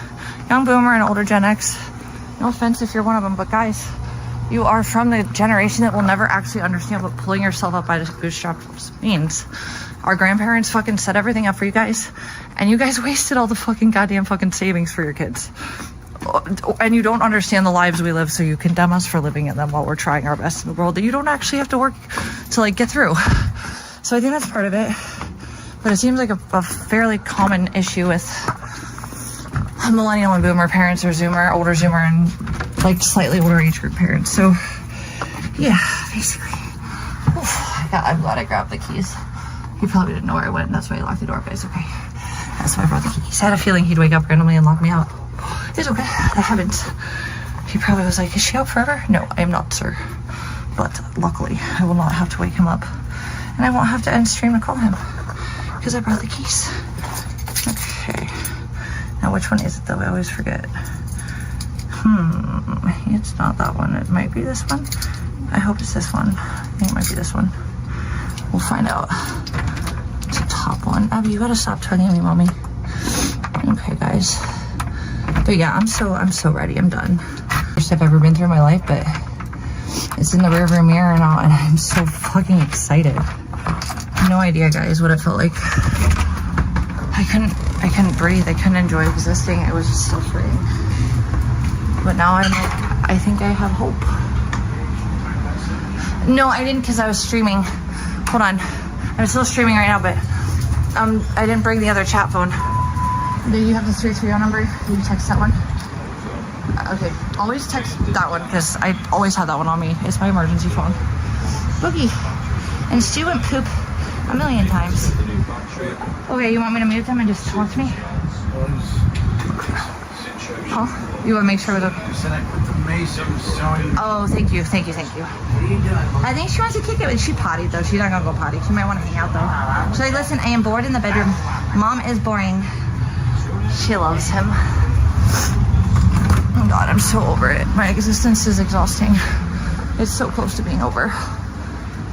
Speaker 1: boomer and older Gen X. No offense if you're one of them, but guys, you are from the generation that will never actually understand what pulling yourself up by the bootstraps means. Our grandparents fucking set everything up for you guys, and you guys wasted all the fucking goddamn fucking savings for your kids. And you don't understand the lives we live, so you condemn us for living in them while we're trying our best in the world that you don't actually have to work to like get through. So I think that's part of it. But it seems like a fairly common issue with millennial and boomer parents, or Zoomer, older Zoomer, and like slightly older age group parents. So yeah, basically. Oof, I'm glad I grabbed the keys. He probably didn't know where I went, and that's why he locked the door, but it's okay. That's why I brought the keys. I had a feeling he'd wake up randomly and lock me out. It's okay, that happens. He probably was like, is she out forever? No, I am not, sir. But luckily, I will not have to wake him up. And I won't have to end stream to call him, because I brought the keys. Okay. Now, which one is it, though? I always forget. It's not that one. It might be this one. I hope it's this one. I think it might be this one. We'll find out. It's the top one. Abby, you gotta stop tugging me, mommy. Okay, guys. But yeah, I'm so ready. I'm done. First I've ever been through in my life, but it's in the rearview mirror now, and I'm so fucking excited. No idea, guys, what it felt like. I couldn't breathe. I couldn't enjoy existing. It was just so freeing. But now I'm like, I think I have hope. No, I didn't, because I was streaming. Hold on. I'm still streaming right now, but I didn't bring the other chat phone. Do you have the 330 number? Can you text that one? Okay, always text that one, because I always have that one on me. It's my emergency phone. Boogie. And Stu went poop a million times. Okay, you want me to mute them and just talk to me? Oh, you want to make sure with Oh, thank you. I think she wants to kick it, but she pottied though. She's not gonna go potty. She might want to hang out though. She's like, listen, I am bored in the bedroom. Mom is boring. She loves him. Oh God, I'm so over it. My existence is exhausting. It's so close to being over.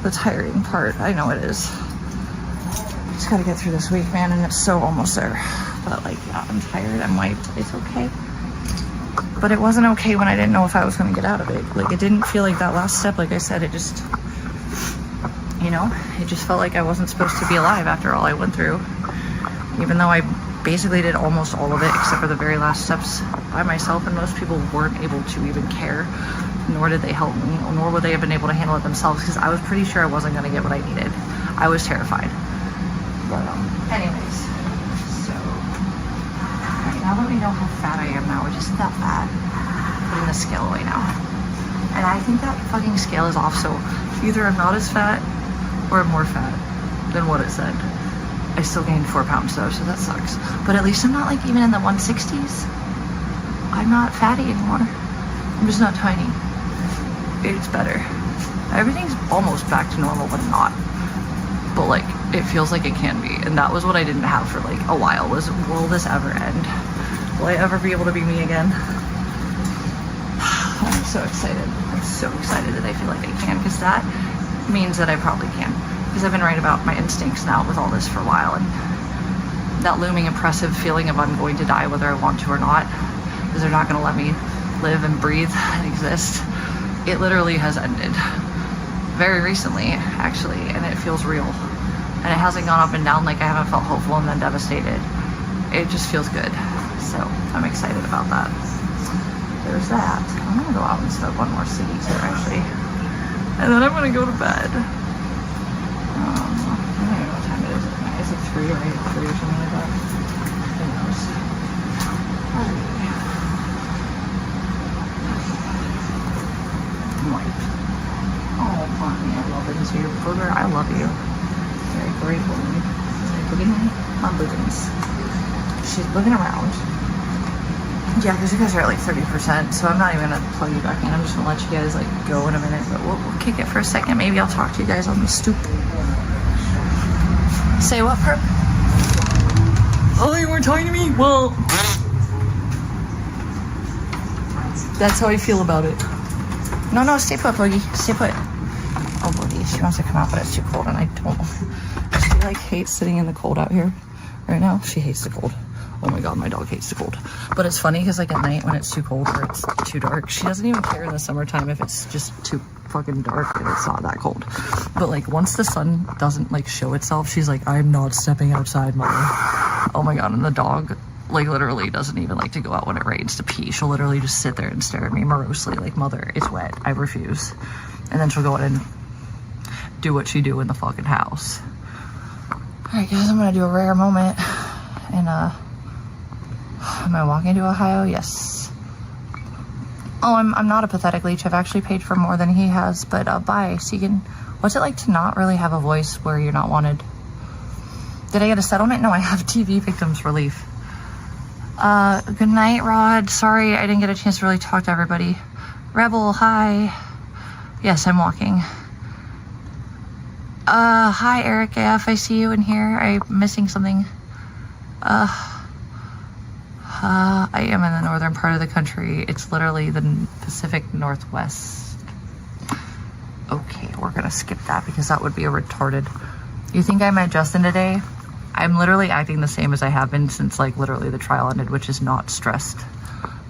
Speaker 1: The tiring part, I know it is. Just gotta get through this week, man, and it's so almost there. But like, yeah, I'm tired, I'm wiped. It's okay. But it wasn't okay when I didn't know if I was gonna get out of it. Like, it didn't feel like that last step, like I said, it just, you know, it just felt like I wasn't supposed to be alive after all I went through. Even though I basically did almost all of it except for the very last steps by myself, and most people weren't able to even care, nor did they help me, nor would they have been able to handle it themselves, because I was pretty sure I wasn't going to get what I needed. I was terrified. But anyways, so right, now let me know how fat I am now, which isn't that bad. Putting the scale away now, and I think that fucking scale is off, so either I'm not as fat or I'm more fat than what it said. I still gained 4 pounds though, so that sucks. But at least I'm not like even in the 160s. I'm not fatty anymore. I'm just not tiny. It's better. Everything's almost back to normal, but not. But like, it feels like it can be. And that was what I didn't have for like a while, was, will this ever end? Will I ever be able to be me again? I'm so excited. I'm so excited that I feel like I can, because that means that I probably can. Because I've been right about my instincts now with all this for a while, and that looming oppressive feeling of I'm going to die whether I want to or not, because they're not going to let me live and breathe and exist. It literally has ended very recently, actually, and it feels real. And it hasn't gone up and down, like I haven't felt hopeful and then devastated. It just feels good. So I'm excited about that. There's that. I'm going to go out and smoke one more ciggy too, actually. And then I'm going to go to bed. I don't know what time it is. Is it 3 or 3 or something like that? Who knows? I'm like, oh, mommy, I love it. So your booger, I love you. You're a great woman. Look at me, my boogans. She's looking around. Yeah, because you guys are at like 30%, so I'm not even gonna plug you back in. I'm just gonna let you guys like go in a minute, but we'll kick it for a second. Maybe I'll talk to you guys on the stoop. Say what, Perp? Oh, you weren't talking to me? Well, that's how I feel about it. No, stay put, Boogie. Stay put. Oh, Boogie, she wants to come out, but it's too cold, and I don't. She, like, hates sitting in the cold out here right now. She hates the cold. Oh my god, my dog hates the cold. But it's funny because, like, at night when it's too cold or it's too dark, she doesn't even care in the summertime if it's just too fucking dark and it's not that cold. But, like, once the sun doesn't, like, show itself, she's like, I'm not stepping outside, mother. Oh my god, and the dog, like, literally doesn't even like to go out when it rains to pee. She'll literally just sit there and stare at me morosely, like, mother, it's wet, I refuse. And then she'll go in and do what she do in the fucking house. Alright guys, I'm gonna do a rare moment. And am I walking to Ohio? Yes. Oh, I'm not a pathetic leech. I've actually paid for more than he has, but bye, Segan. What's it like to not really have a voice where you're not wanted? Did I get a settlement? No, I have TV victims relief. Good night, Rod. Sorry I didn't get a chance to really talk to everybody. Rebel, hi. Yes, I'm walking. Hi, Eric F. I see you in here. I'm missing something. I am in the northern part of the country. It's literally the Pacific Northwest. Okay, we're gonna skip that because that would be a retarded. You think I met Justin today? I'm literally acting the same as I have been since, like, literally the trial ended, which is not stressed.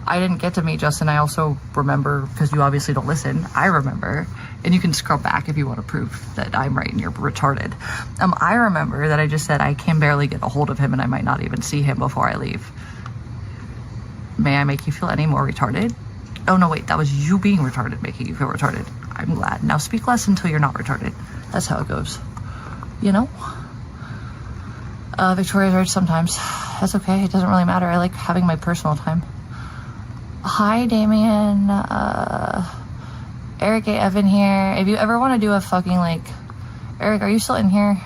Speaker 1: I didn't get to meet Justin. I also remember, because you obviously don't listen, I remember, and you can scrub back if you want to prove that I'm right and you're retarded. I remember that I just said I can barely get a hold of him and I might not even see him before I leave. May I make you feel any more retarded? Oh no, wait, that was you being retarded making you feel retarded. I'm glad. Now speak less until you're not retarded. That's how it goes. You know? Victoria's right sometimes. That's okay. It doesn't really matter. I like having my personal time. Hi, Damien. Eric A. Evan here. If you ever want to do a fucking, like... Eric, are you still in here?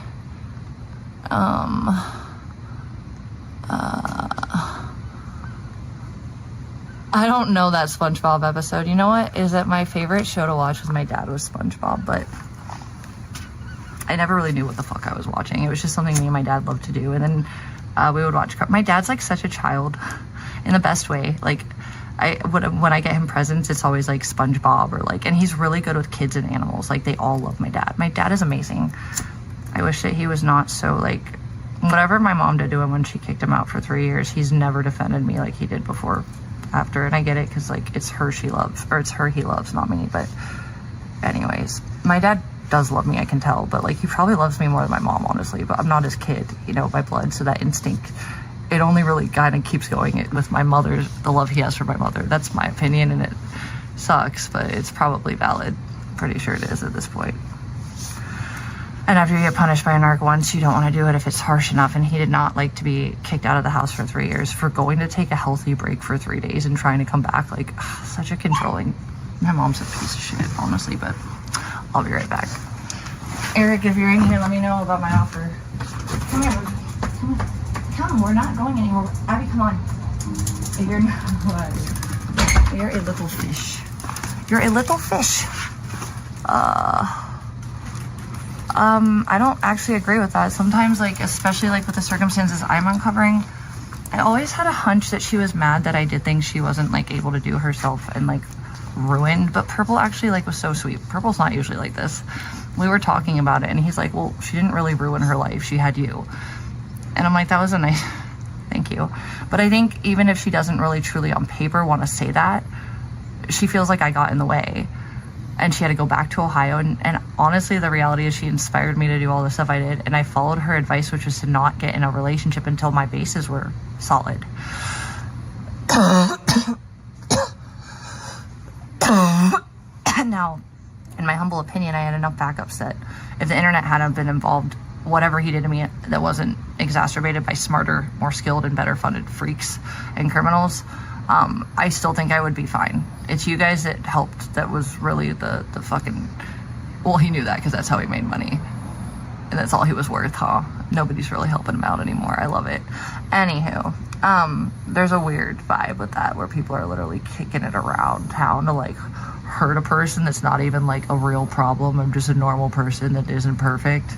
Speaker 1: I don't know that SpongeBob episode. You know what? Is that my favorite show to watch with my dad was SpongeBob, but I never really knew what the fuck I was watching. It was just something me and my dad loved to do. And then we would watch. My dad's like such a child in the best way. Like, when I get him presents, it's always like SpongeBob or like, and he's really good with kids and animals. Like, they all love my dad. My dad is amazing. I wish that he was not so, like, whatever my mom did to him when she kicked him out for 3 years, he's never defended me like he did before. After, and I get it because, like, it's her she loves, or it's her he loves, not me. But anyways, my dad does love me, I can tell, but, like, he probably loves me more than my mom, honestly. But I'm not his kid, you know, by blood, so that instinct, it only really kind of keeps going with my mother, the love he has for my mother. That's my opinion, and it sucks, but it's probably valid. Pretty sure it is at this point. And after you get punished by a narc once, you don't want to do it if it's harsh enough. And he did not like to be kicked out of the house for 3 years for going to take a healthy break for 3 days and trying to come back. Like, such a controlling. My mom's a piece of shit, honestly, but I'll be right back. Eric, if you're in here, let me know about my offer. Come here, come on. Come, we're not going anywhere. Abby, come on. You're a little fish. You're a little fish. I don't actually agree with that. Sometimes, like, especially like with the circumstances I'm uncovering, I always had a hunch that she was mad that I did things she wasn't, like, able to do herself and, like, ruined. But Purple actually, like, was so sweet. Purple's not usually like this. We were talking about it and he's like, well, she didn't really ruin her life. She had you. And I'm like, that was a nice, thank you. But I think even if she doesn't really truly on paper want to say that, she feels like I got in the way. And she had to go back to Ohio. And honestly, the reality is she inspired me to do all the stuff I did. And I followed her advice, which was to not get in a relationship until my bases were solid. Now, in my humble opinion, I had enough backups that if the internet hadn't been involved, whatever he did to me that wasn't exacerbated by smarter, more skilled, and better funded freaks and criminals, I still think I would be fine. It's you guys that helped. That was really the fucking... Well, he knew that because that's how he made money. And that's all he was worth, huh? Nobody's really helping him out anymore. I love it. Anywho, there's a weird vibe with that where people are literally kicking it around town to, like, hurt a person that's not even, like, a real problem. I'm just a normal person that isn't perfect.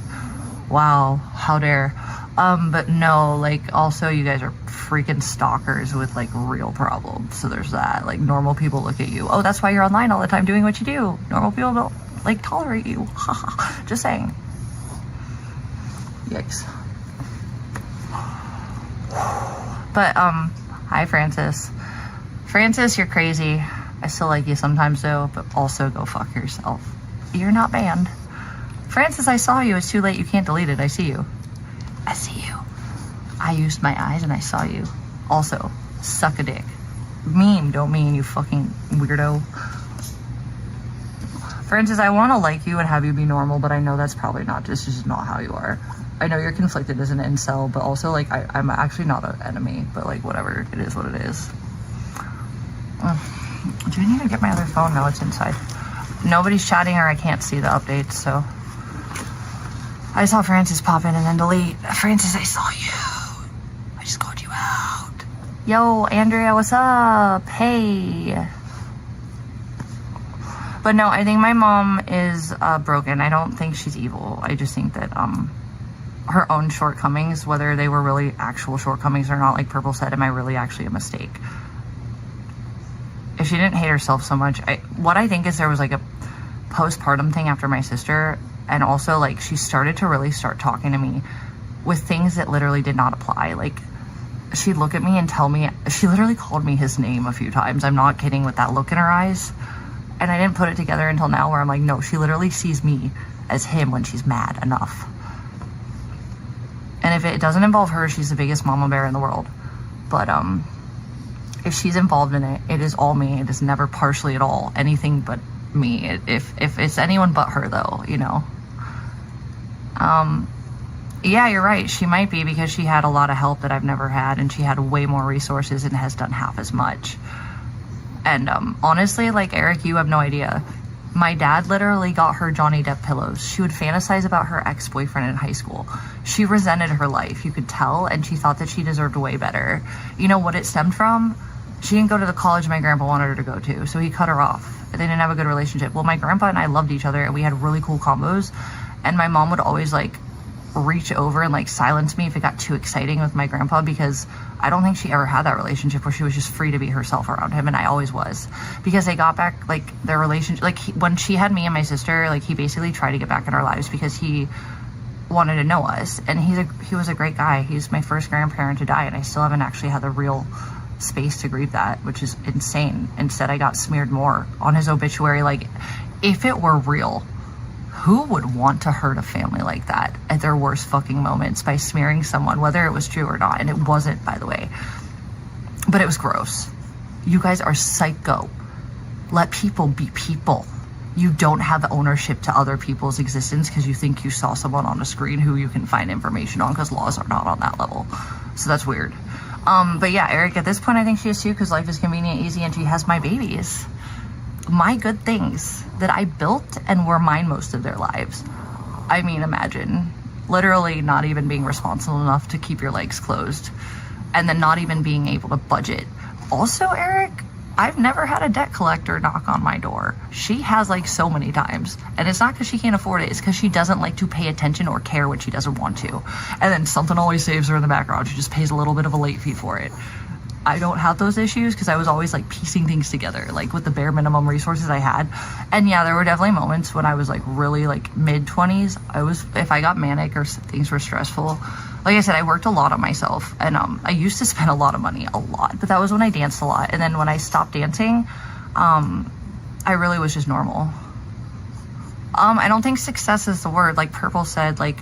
Speaker 1: Wow, how dare. But no, like, also you guys are freaking stalkers with like real problems. So there's that. Like, normal people look at you. Oh, that's why you're online all the time doing what you do. Normal people don't like tolerate you. Just saying. Yikes. But hi Francis. Francis, you're crazy. I still like you sometimes though, but also go fuck yourself. You're not banned. Francis, I saw you. It's too late. You can't delete it. I see you. I see you. I used my eyes and I saw you. Also, suck a dick. Mean, don't mean, you fucking weirdo. Francis, I want to like you and have you be normal, but I know that's probably not, this is not how you are. I know you're conflicted as an incel, but also, like, I'm actually not an enemy, but, like, whatever, it is what it is. Do I need to get my other phone? No, it's inside. Nobody's chatting or I can't see the updates, so. I saw Francis pop in and then delete. Francis, I saw you. I just called you out. Yo, Andrea, what's up? Hey. But no, I think my mom is broken. I don't think she's evil. I just think that her own shortcomings, whether they were really actual shortcomings or not, like Purple said, am I really actually a mistake? If she didn't hate herself so much, what I think is there was like a postpartum thing after my sister, and also like she started to really start talking to me with things that literally did not apply. Like, she'd look at me and tell me, she literally called me his name a few times. I'm not kidding, with that look in her eyes. And I didn't put it together until now where I'm like, no, she literally sees me as him when she's mad enough. And if it doesn't involve her, she's the biggest mama bear in the world. But if she's involved in it, it is all me. It is never partially at all anything but me. If it's anyone but her, though, you know. Yeah, you're right. She might be, because she had a lot of help that I've never had, and she had way more resources and has done half as much. And honestly, like, Eric, you have no idea. My dad literally got her Johnny Depp pillows. She would fantasize about her ex-boyfriend in high school. She resented her life, you could tell, and she thought that she deserved way better. You know what it stemmed from? She didn't go to the college my grandpa wanted her to go to, so he cut her off. They didn't have a good relationship. Well, my grandpa and I loved each other, and we had really cool combos, and my mom would always, like, reach over and, like, silence me if it got too exciting with my grandpa, because I don't think she ever had that relationship where she was just free to be herself around him, and I always was, because they got back, like, their relationship, like, when she had me and my sister, like, he basically tried to get back in our lives because he wanted to know us, and he was a great guy. He's my first grandparent to die, and I still haven't actually had the real space to grieve that, which is insane. Instead, I got smeared more on his obituary. Like, if it were real, who would want to hurt a family like that at their worst fucking moments by smearing someone, whether it was true or not? And it wasn't, by the way. But it was gross. You guys are psycho. Let people be people. You don't have ownership to other people's existence because you think you saw someone on a screen who you can find information on, because laws are not on that level. So that's weird. But yeah, Eric, at this point, I think she is too, because life is convenient, easy, and she has my babies. My good things that I built and were mine most of their lives. I mean, imagine literally not even being responsible enough to keep your legs closed, and then not even being able to budget. Also, Eric, I've never had a debt collector knock on my door. She has, like, so many times, and it's not because she can't afford it, it's because she doesn't like to pay attention or care when she doesn't want to. And then something always saves her in the background. She just pays a little bit of a late fee for it. I don't have those issues because I was always, like, piecing things together, like, with the bare minimum resources I had. And yeah, there were definitely moments when I was, like, really, like, mid-20s. If I got manic or things were stressful, like I said, I worked a lot on myself, and I used to spend a lot of money, a lot, but that was when I danced a lot. And then when I stopped dancing, I really was just normal. I don't think success is the word. Like Purple said, like,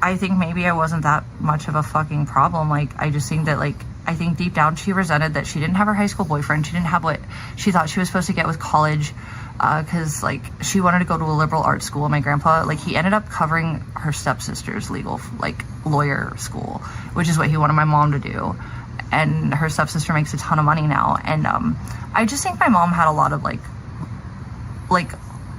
Speaker 1: I think maybe I wasn't that much of a fucking problem. Like, I just think that, like, I think deep down she resented that she didn't have her high school boyfriend. She didn't have what she thought she was supposed to get with college, because, like, she wanted to go to a liberal arts school. My grandpa, like, he ended up covering her stepsister's legal, like, lawyer school, which is what he wanted my mom to do. And her stepsister makes a ton of money now. And I just think my mom had a lot of, like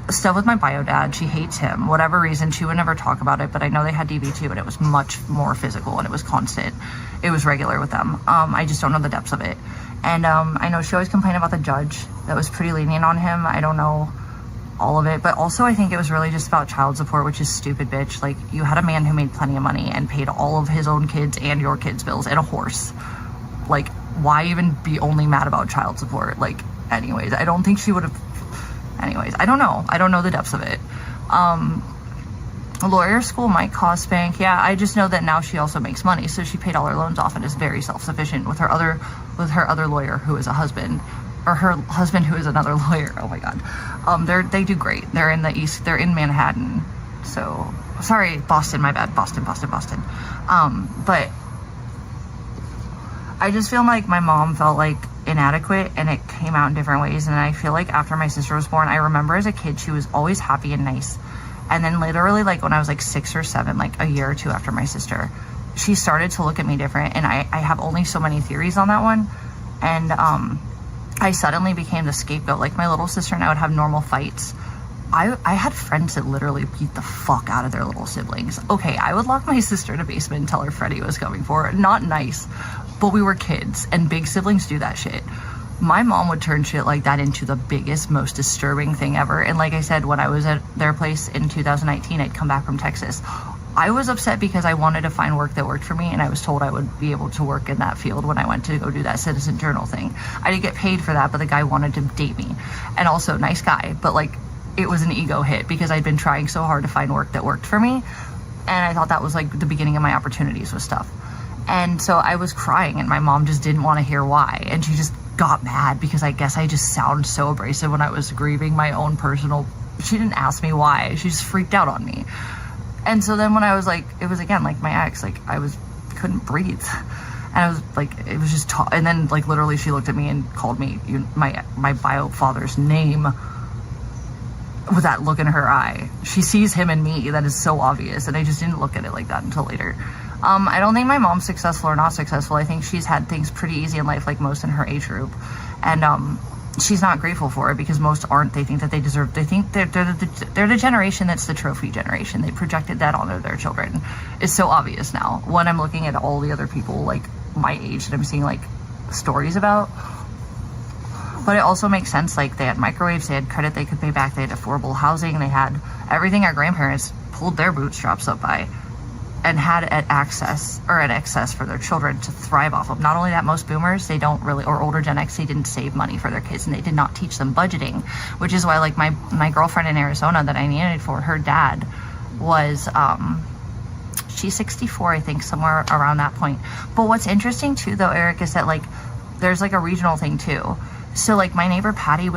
Speaker 1: stuff with my bio dad. She hates him, whatever reason. She would never talk about it, but I know they had DV2, and it was much more physical, and it was constant. It was regular with them. I just don't know the depths of it. And I know she always complained about the judge that was pretty lenient on him. I don't know all of it. But also I think it was really just about child support, which is stupid, bitch. Like, you had a man who made plenty of money and paid all of his own kids and your kids' bills and a horse. Like, why even be only mad about child support? Like, anyways, I don't think she would have, anyways, I don't know the depths of it. Lawyer school might cost bank. Yeah, I just know that now she also makes money, so she paid all her loans off and is very self-sufficient with her other lawyer who is a husband, or her husband who is another lawyer. Oh my god. They do great. They're in the east, they're in Manhattan. So sorry, Boston, my bad. Boston. But I just feel like my mom felt like inadequate, and it came out in different ways. And I feel like after my sister was born, I remember as a kid she was always happy and nice. And then literally, like, when I was like 6 or 7, like a year or two after my sister, she started to look at me different. And I have only so many theories on that one. And I suddenly became the scapegoat. Like, my little sister and I would have normal fights. I had friends that literally beat the fuck out of their little siblings. Okay, I would lock my sister in a basement and tell her Freddie was coming for her. Not nice, but we were kids, and big siblings do that shit. My mom would turn shit like that into the biggest, most disturbing thing ever. And like I said, when I was at their place in 2019, I'd come back from Texas. I was upset because I wanted to find work that worked for me, and I was told I would be able to work in that field when I went to go do that Citizen Journal thing. I didn't get paid for that, but the guy wanted to date me. And also, nice guy, but like, it was an ego hit because I'd been trying so hard to find work that worked for me. And I thought that was like the beginning of my opportunities with stuff. And so I was crying, and my mom just didn't want to hear why. And she just got mad because I guess I just sound so abrasive when I was grieving my own personal, she didn't ask me why, she just freaked out on me. And so then when I was like, it was again like my ex, like couldn't breathe, and I was like, it was just and then like literally she looked at me and called me my bio father's name with that look in her eye. She sees him in me, that is so obvious, and I just didn't look at it like that until later. I don't think my mom's successful or not successful. I think she's had things pretty easy in life, like most in her age group. And she's not grateful for it because most aren't. They think that they deserve, they think they're the generation that's the trophy generation. They projected that onto their children. It's so obvious now when I'm looking at all the other people like my age that I'm seeing like stories about. But it also makes sense, like they had microwaves, they had credit they could pay back, they had affordable housing, they had everything our grandparents pulled their bootstraps up by and had an excess for their children to thrive off of. Not only that, most boomers, they don't really, or older Gen X, they didn't save money for their kids, and they did not teach them budgeting, which is why like my girlfriend in Arizona that I needed for, her dad was, she's 64, I think, somewhere around that point. But what's interesting too though, Eric, is that like, there's like a regional thing too. So like my neighbor Patty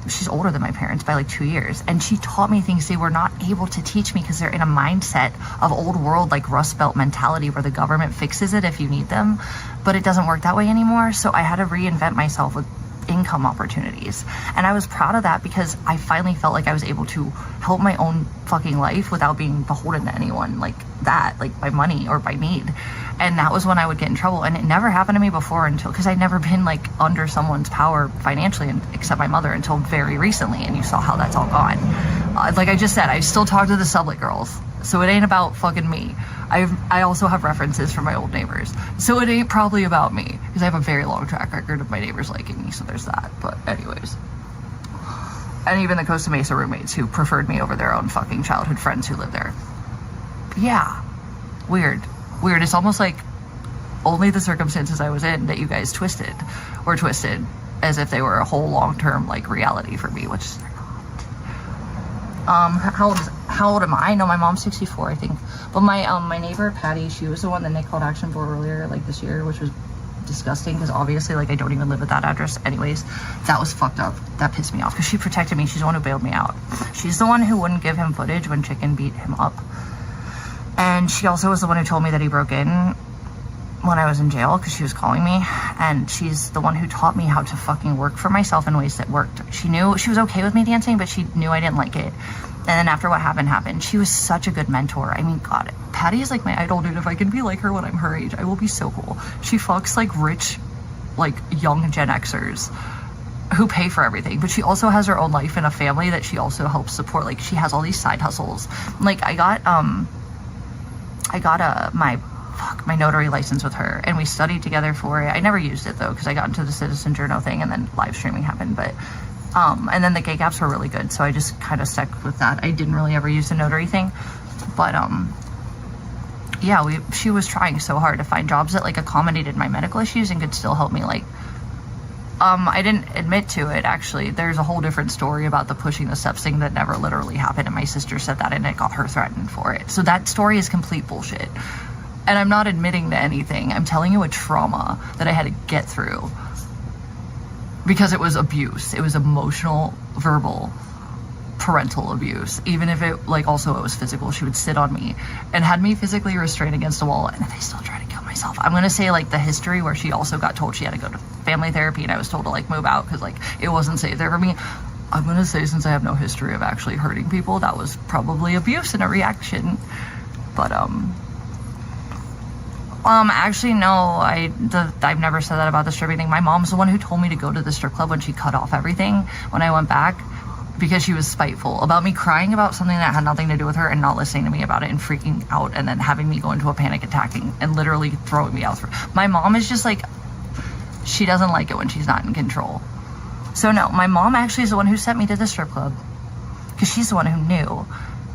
Speaker 1: she's older than my parents by like 2 years, and she taught me things they were not able to teach me because they're in a mindset of old world, like Rust Belt mentality, where the government fixes it if you need them, but it doesn't work that way anymore. So I had to reinvent myself with income opportunities, and I was proud of that because I finally felt like I was able to help my own fucking life without being beholden to anyone like that, like by money or by need. And that was when I would get in trouble, and it never happened to me before until, because I'd never been like under someone's power financially except my mother until very recently, and you saw how that's all gone. Like I just said, I still talk to the sublet girls, so it ain't about fucking me. I also have references from my old neighbors, so it ain't probably about me because I have a very long track record of my neighbors liking me, so there's that. But anyways, and even the Costa Mesa roommates who preferred me over their own fucking childhood friends who lived there. Yeah, weird. It's almost like only the circumstances I was in that you guys twisted as if they were a whole long-term like reality for me, which they're not. How old am I? No, my mom's 64, I think. But my neighbor Patty, she was the one that Nick called action for earlier, like this year, which was disgusting because obviously like I don't even live at that address anyways. That was fucked up. That pissed me off because she protected me. She's the one who bailed me out. She's the one who wouldn't give him footage when Chicken beat him up. And she also was the one who told me that he broke in when I was in jail because she was calling me. And she's the one who taught me how to fucking work for myself in ways that worked. She knew, she was okay with me dancing, but she knew I didn't like it. And then after what happened, she was such a good mentor. I mean, God, Patty is like my idol, dude. If I can be like her when I'm her age, I will be so cool. She fucks like rich, like young Gen Xers who pay for everything, but she also has her own life and a family that she also helps support. Like she has all these side hustles. Like I got my notary license with her, and we studied together for it. I never used it though because I got into the Citizen Journal thing, and then live streaming happened. But And then the gay gaps were really good, so I just kind of stuck with that. I didn't really ever use the notary thing, but yeah, she was trying so hard to find jobs that like accommodated my medical issues and could still help me. Like, I didn't admit to it, actually. There's a whole different story about the pushing the steps thing that never literally happened, and my sister said that, and it got her threatened for it. So that story is complete bullshit. And I'm not admitting to anything. I'm telling you a trauma that I had to get through. Because it was abuse. It was emotional, verbal, parental abuse. Even if it, like, also it was physical. She would sit on me and had me physically restrained against a wall, and I still try to kill myself. I'm gonna say, like, the history where she also got told she had to go to family therapy, and I was told to, like, move out because, like, it wasn't safe there for me. I'm gonna say, since I have no history of actually hurting people, that was probably abuse and a reaction. But actually, no, I've never said that about the stripping thing. My mom's the one who told me to go to the strip club when she cut off everything when I went back, because she was spiteful about me crying about something that had nothing to do with her and not listening to me about it and freaking out and then having me go into a panic attacking and literally throwing me out. My mom is just like, she doesn't like it when she's not in control. So no, my mom actually is the one who sent me to the strip club because she's the one who knew.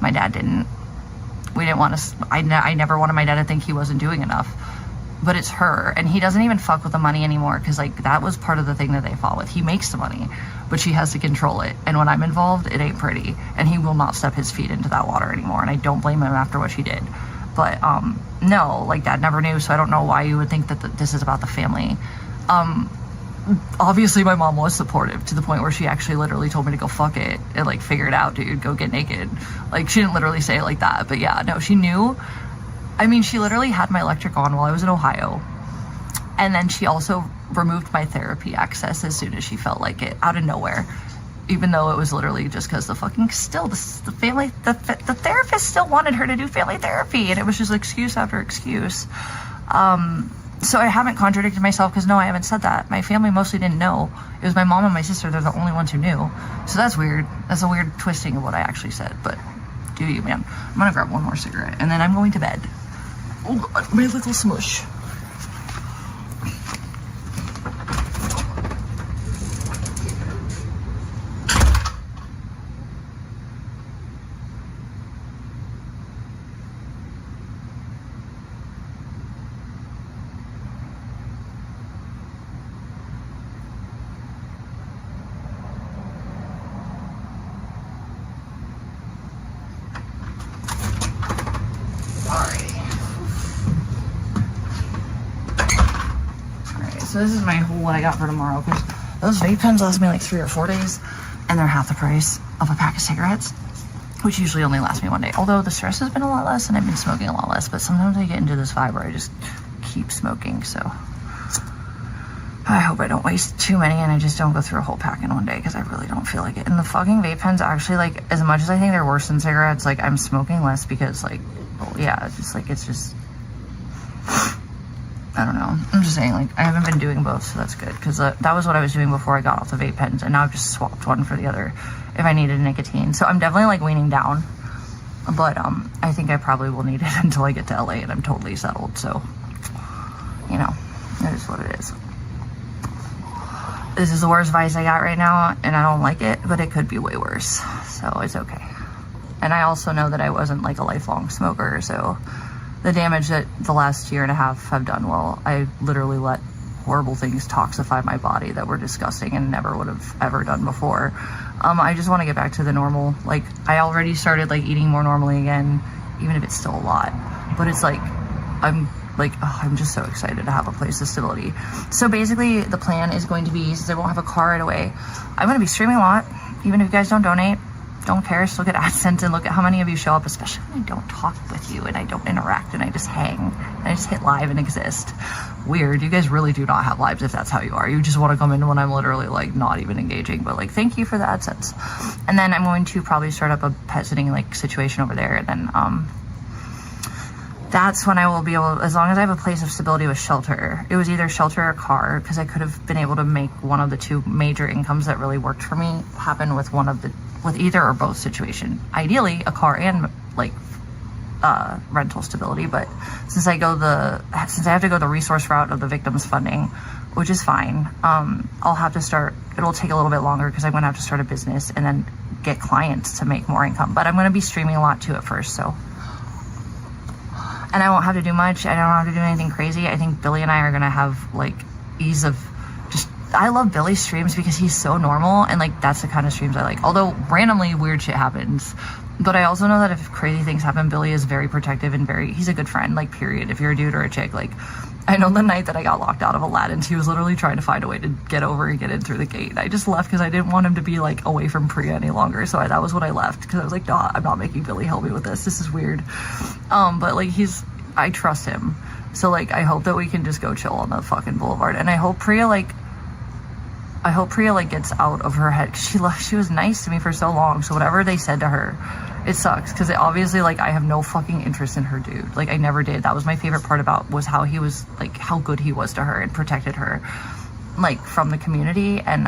Speaker 1: My dad didn't. We didn't want to, I never wanted my dad to think he wasn't doing enough, but it's her, and he doesn't even fuck with the money anymore, because like that was part of the thing that they fought with. He makes the money, but she has to control it, and when I'm involved, it ain't pretty, and he will not step his feet into that water anymore, and I don't blame him after what she did. But no, like, Dad never knew, so I don't know why you would think that this is about the family. Obviously my mom was supportive to the point where she actually literally told me to go fuck it and like figure it out, dude, go get naked. Like, she didn't literally say it like that, but yeah, no, she knew. I mean, she literally had my electric on while I was in Ohio, and then she also removed my therapy access as soon as she felt like it, out of nowhere, even though it was literally just because the therapist still wanted her to do family therapy, and it was just excuse after excuse. So I haven't contradicted myself, because no, I haven't said that. My family mostly didn't know. It was my mom and my sister. They're the only ones who knew. So that's weird. That's a weird twisting of what I actually said, but do you, man. I'm gonna grab one more cigarette, and then I'm going to bed. Oh God, my little smush. So this is my whole what I got for tomorrow, because those vape pens last me like 3 or 4 days, and they're half the price of a pack of cigarettes, which usually only lasts me 1 day. Although the stress has been a lot less, and I've been smoking a lot less, but sometimes I get into this vibe where I just keep smoking, so I hope I don't waste too many and I just don't go through a whole pack in 1 day, because I really don't feel like it. And the fucking vape pens actually, like, as much as I think they're worse than cigarettes, like, I'm smoking less because, like, well, yeah, it's just like, it's just, I don't know. I'm just saying, like, I haven't been doing both, so that's good, because that was what I was doing before I got off the vape pens, and now I've just swapped one for the other if I needed nicotine. So I'm definitely, like, weaning down, but I think I probably will need it until I get to LA and I'm totally settled. So, you know, it is what it is. This is the worst vice I got right now, and I don't like it, but it could be way worse, so it's okay. And I also know that I wasn't, like, a lifelong smoker, so the damage that the last year and a half have done, well, I literally let horrible things toxify my body that were disgusting and never would have ever done before. I just want to get back to the normal. Like, I already started, like, eating more normally again, even if it's still a lot. But it's like, I'm just so excited to have a place of stability. So basically, the plan is going to be, since I won't have a car right away, I'm going to be streaming a lot, even if you guys don't donate. Don't care, just look at AdSense and look at how many of you show up, especially when I don't talk with you and I don't interact and I just hang and I just hit live and exist. Weird. You guys really do not have lives if that's how you are. You just want to come in when I'm literally, like, not even engaging, but, like, thank you for the AdSense. And then I'm going to probably start up a pet sitting, like, situation over there, and then that's when I will be able, as long as I have a place of stability with shelter. It was either shelter or car, because I could have been able to make one of the two major incomes that really worked for me happen with with either or both situation. Ideally, a car and, like, rental stability, but since I have to go the resource route of the victims funding, which is fine. I'll have to start, it'll take a little bit longer because I'm gonna have to start a business and then get clients to make more income, but I'm gonna be streaming a lot too at first, so. And I won't have to do much. I don't have to do anything crazy. I think Billy and I are gonna have like ease of just, I love Billy's streams because he's so normal, and like that's the kind of streams I like. Although randomly weird shit happens, but I also know that if crazy things happen, Billy is very protective and he's a good friend, like period. If you're a dude or a chick, like I know the night that I got locked out of Aladdin's, he was literally trying to find a way to get over and get in through the gate. I just left because I didn't want him to be like away from Priya any longer. So that was what I left, because I was like, nah, I'm not making Billy help me with this. This is weird. But like I trust him. So like, I hope that we can just go chill on the fucking boulevard. And I hope Priya gets out of her head. She was nice to me for so long. So whatever they said to her, it sucks, because obviously like I have no fucking interest in her dude. Like I never did. That was my favorite part about, was how he was like, how good he was to her and protected her like from the community. And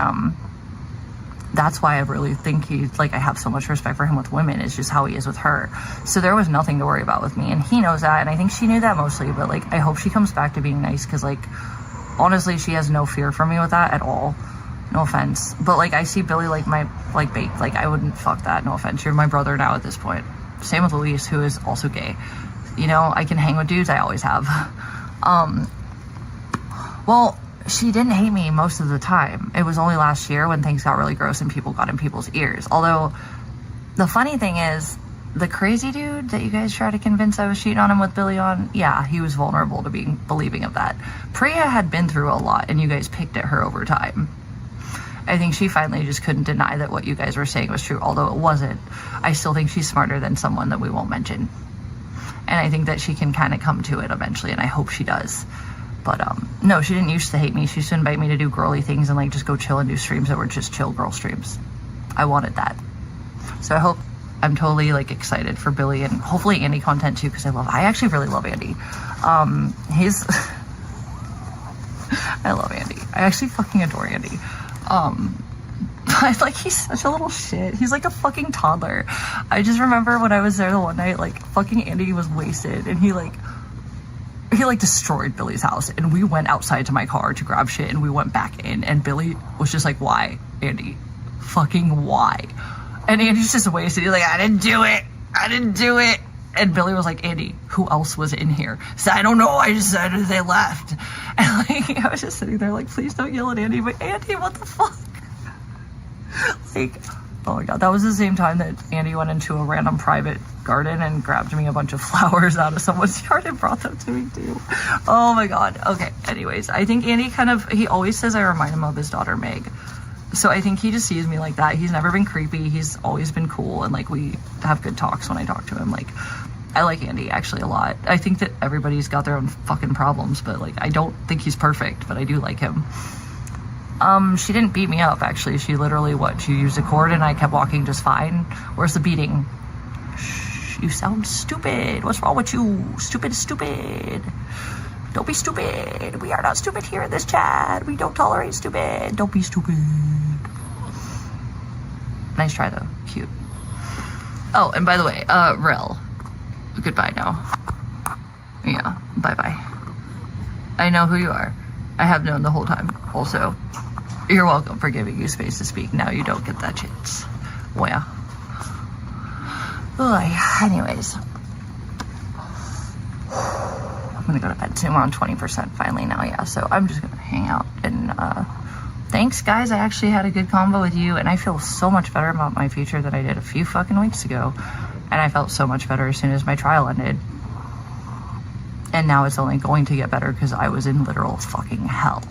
Speaker 1: that's why I really think I have so much respect for him with women, is just how he is with her. So there was nothing to worry about with me, and he knows that, and I think she knew that mostly. But like I hope she comes back to being nice, because like honestly she has no fear for me with that at all. No offense, but like I see Billy like my like bait. Like I wouldn't fuck that. No offense, you're my brother now at this point. Same with Luis, who is also gay. You know, I can hang with dudes. I always have. Well, she didn't hate me most of the time. It was only last year when things got really gross and people got in people's ears. Although the funny thing is, the crazy dude that you guys try to convince I was cheating on him with Billy on, yeah, he was vulnerable to believing of that. Priya had been through a lot, and you guys picked at her over time. I think she finally just couldn't deny that what you guys were saying was true, although it wasn't. I still think she's smarter than someone that we won't mention. And I think that she can kind of come to it eventually, and I hope she does. But no, she didn't used to hate me. She used to invite me to do girly things and like just go chill and do streams that were just chill girl streams. I wanted that. So I hope, I'm totally like excited for Billy and hopefully Andy content too, because I actually really love Andy. I love Andy. I actually fucking adore Andy. Like he's such a little shit. He's like a fucking toddler. I just remember when I was there the one night, like fucking Andy was wasted, and he destroyed Billy's house, and we went outside to my car to grab shit, and we went back in, and Billy was just like, why, Andy? Fucking why? And Andy's just wasted. He's like, I didn't do it. And Billy was like, Andy, who else was in here? So I don't know. I just said they left. And like, I was just sitting there like, please don't yell at Andy. But Andy, what the fuck? Like, oh my God. That was the same time that Andy went into a random private garden and grabbed me a bunch of flowers out of someone's yard and brought them to me too. Oh my God. Okay. Anyways, I think Andy he always says I remind him of his daughter, Meg. So I think he just sees me like that. He's never been creepy. He's always been cool. And like, we have good talks when I talk to him. Like, I like Andy actually a lot. I think that everybody's got their own fucking problems, but like, I don't think he's perfect, but I do like him. She didn't beat me up actually. She literally, she used a cord and I kept walking just fine. Where's the beating? Shh, you sound stupid. What's wrong with you? Stupid. Don't be stupid. We are not stupid here in this chat. We don't tolerate stupid. Don't be stupid. Nice try though. Cute. Oh, and by the way, Rel. Goodbye now. Yeah, bye-bye. I know who you are. I have known the whole time. Also, you're welcome for giving you space to speak. Now you don't get that chance. Well. Anyways. I'm gonna go to bed soon. We're on 20% finally now, yeah. So I'm just gonna hang out and thanks guys. I actually had a good convo with you, and I feel so much better about my future than I did a few fucking weeks ago. And I felt so much better as soon as my trial ended. And now it's only going to get better because I was in literal fucking hell.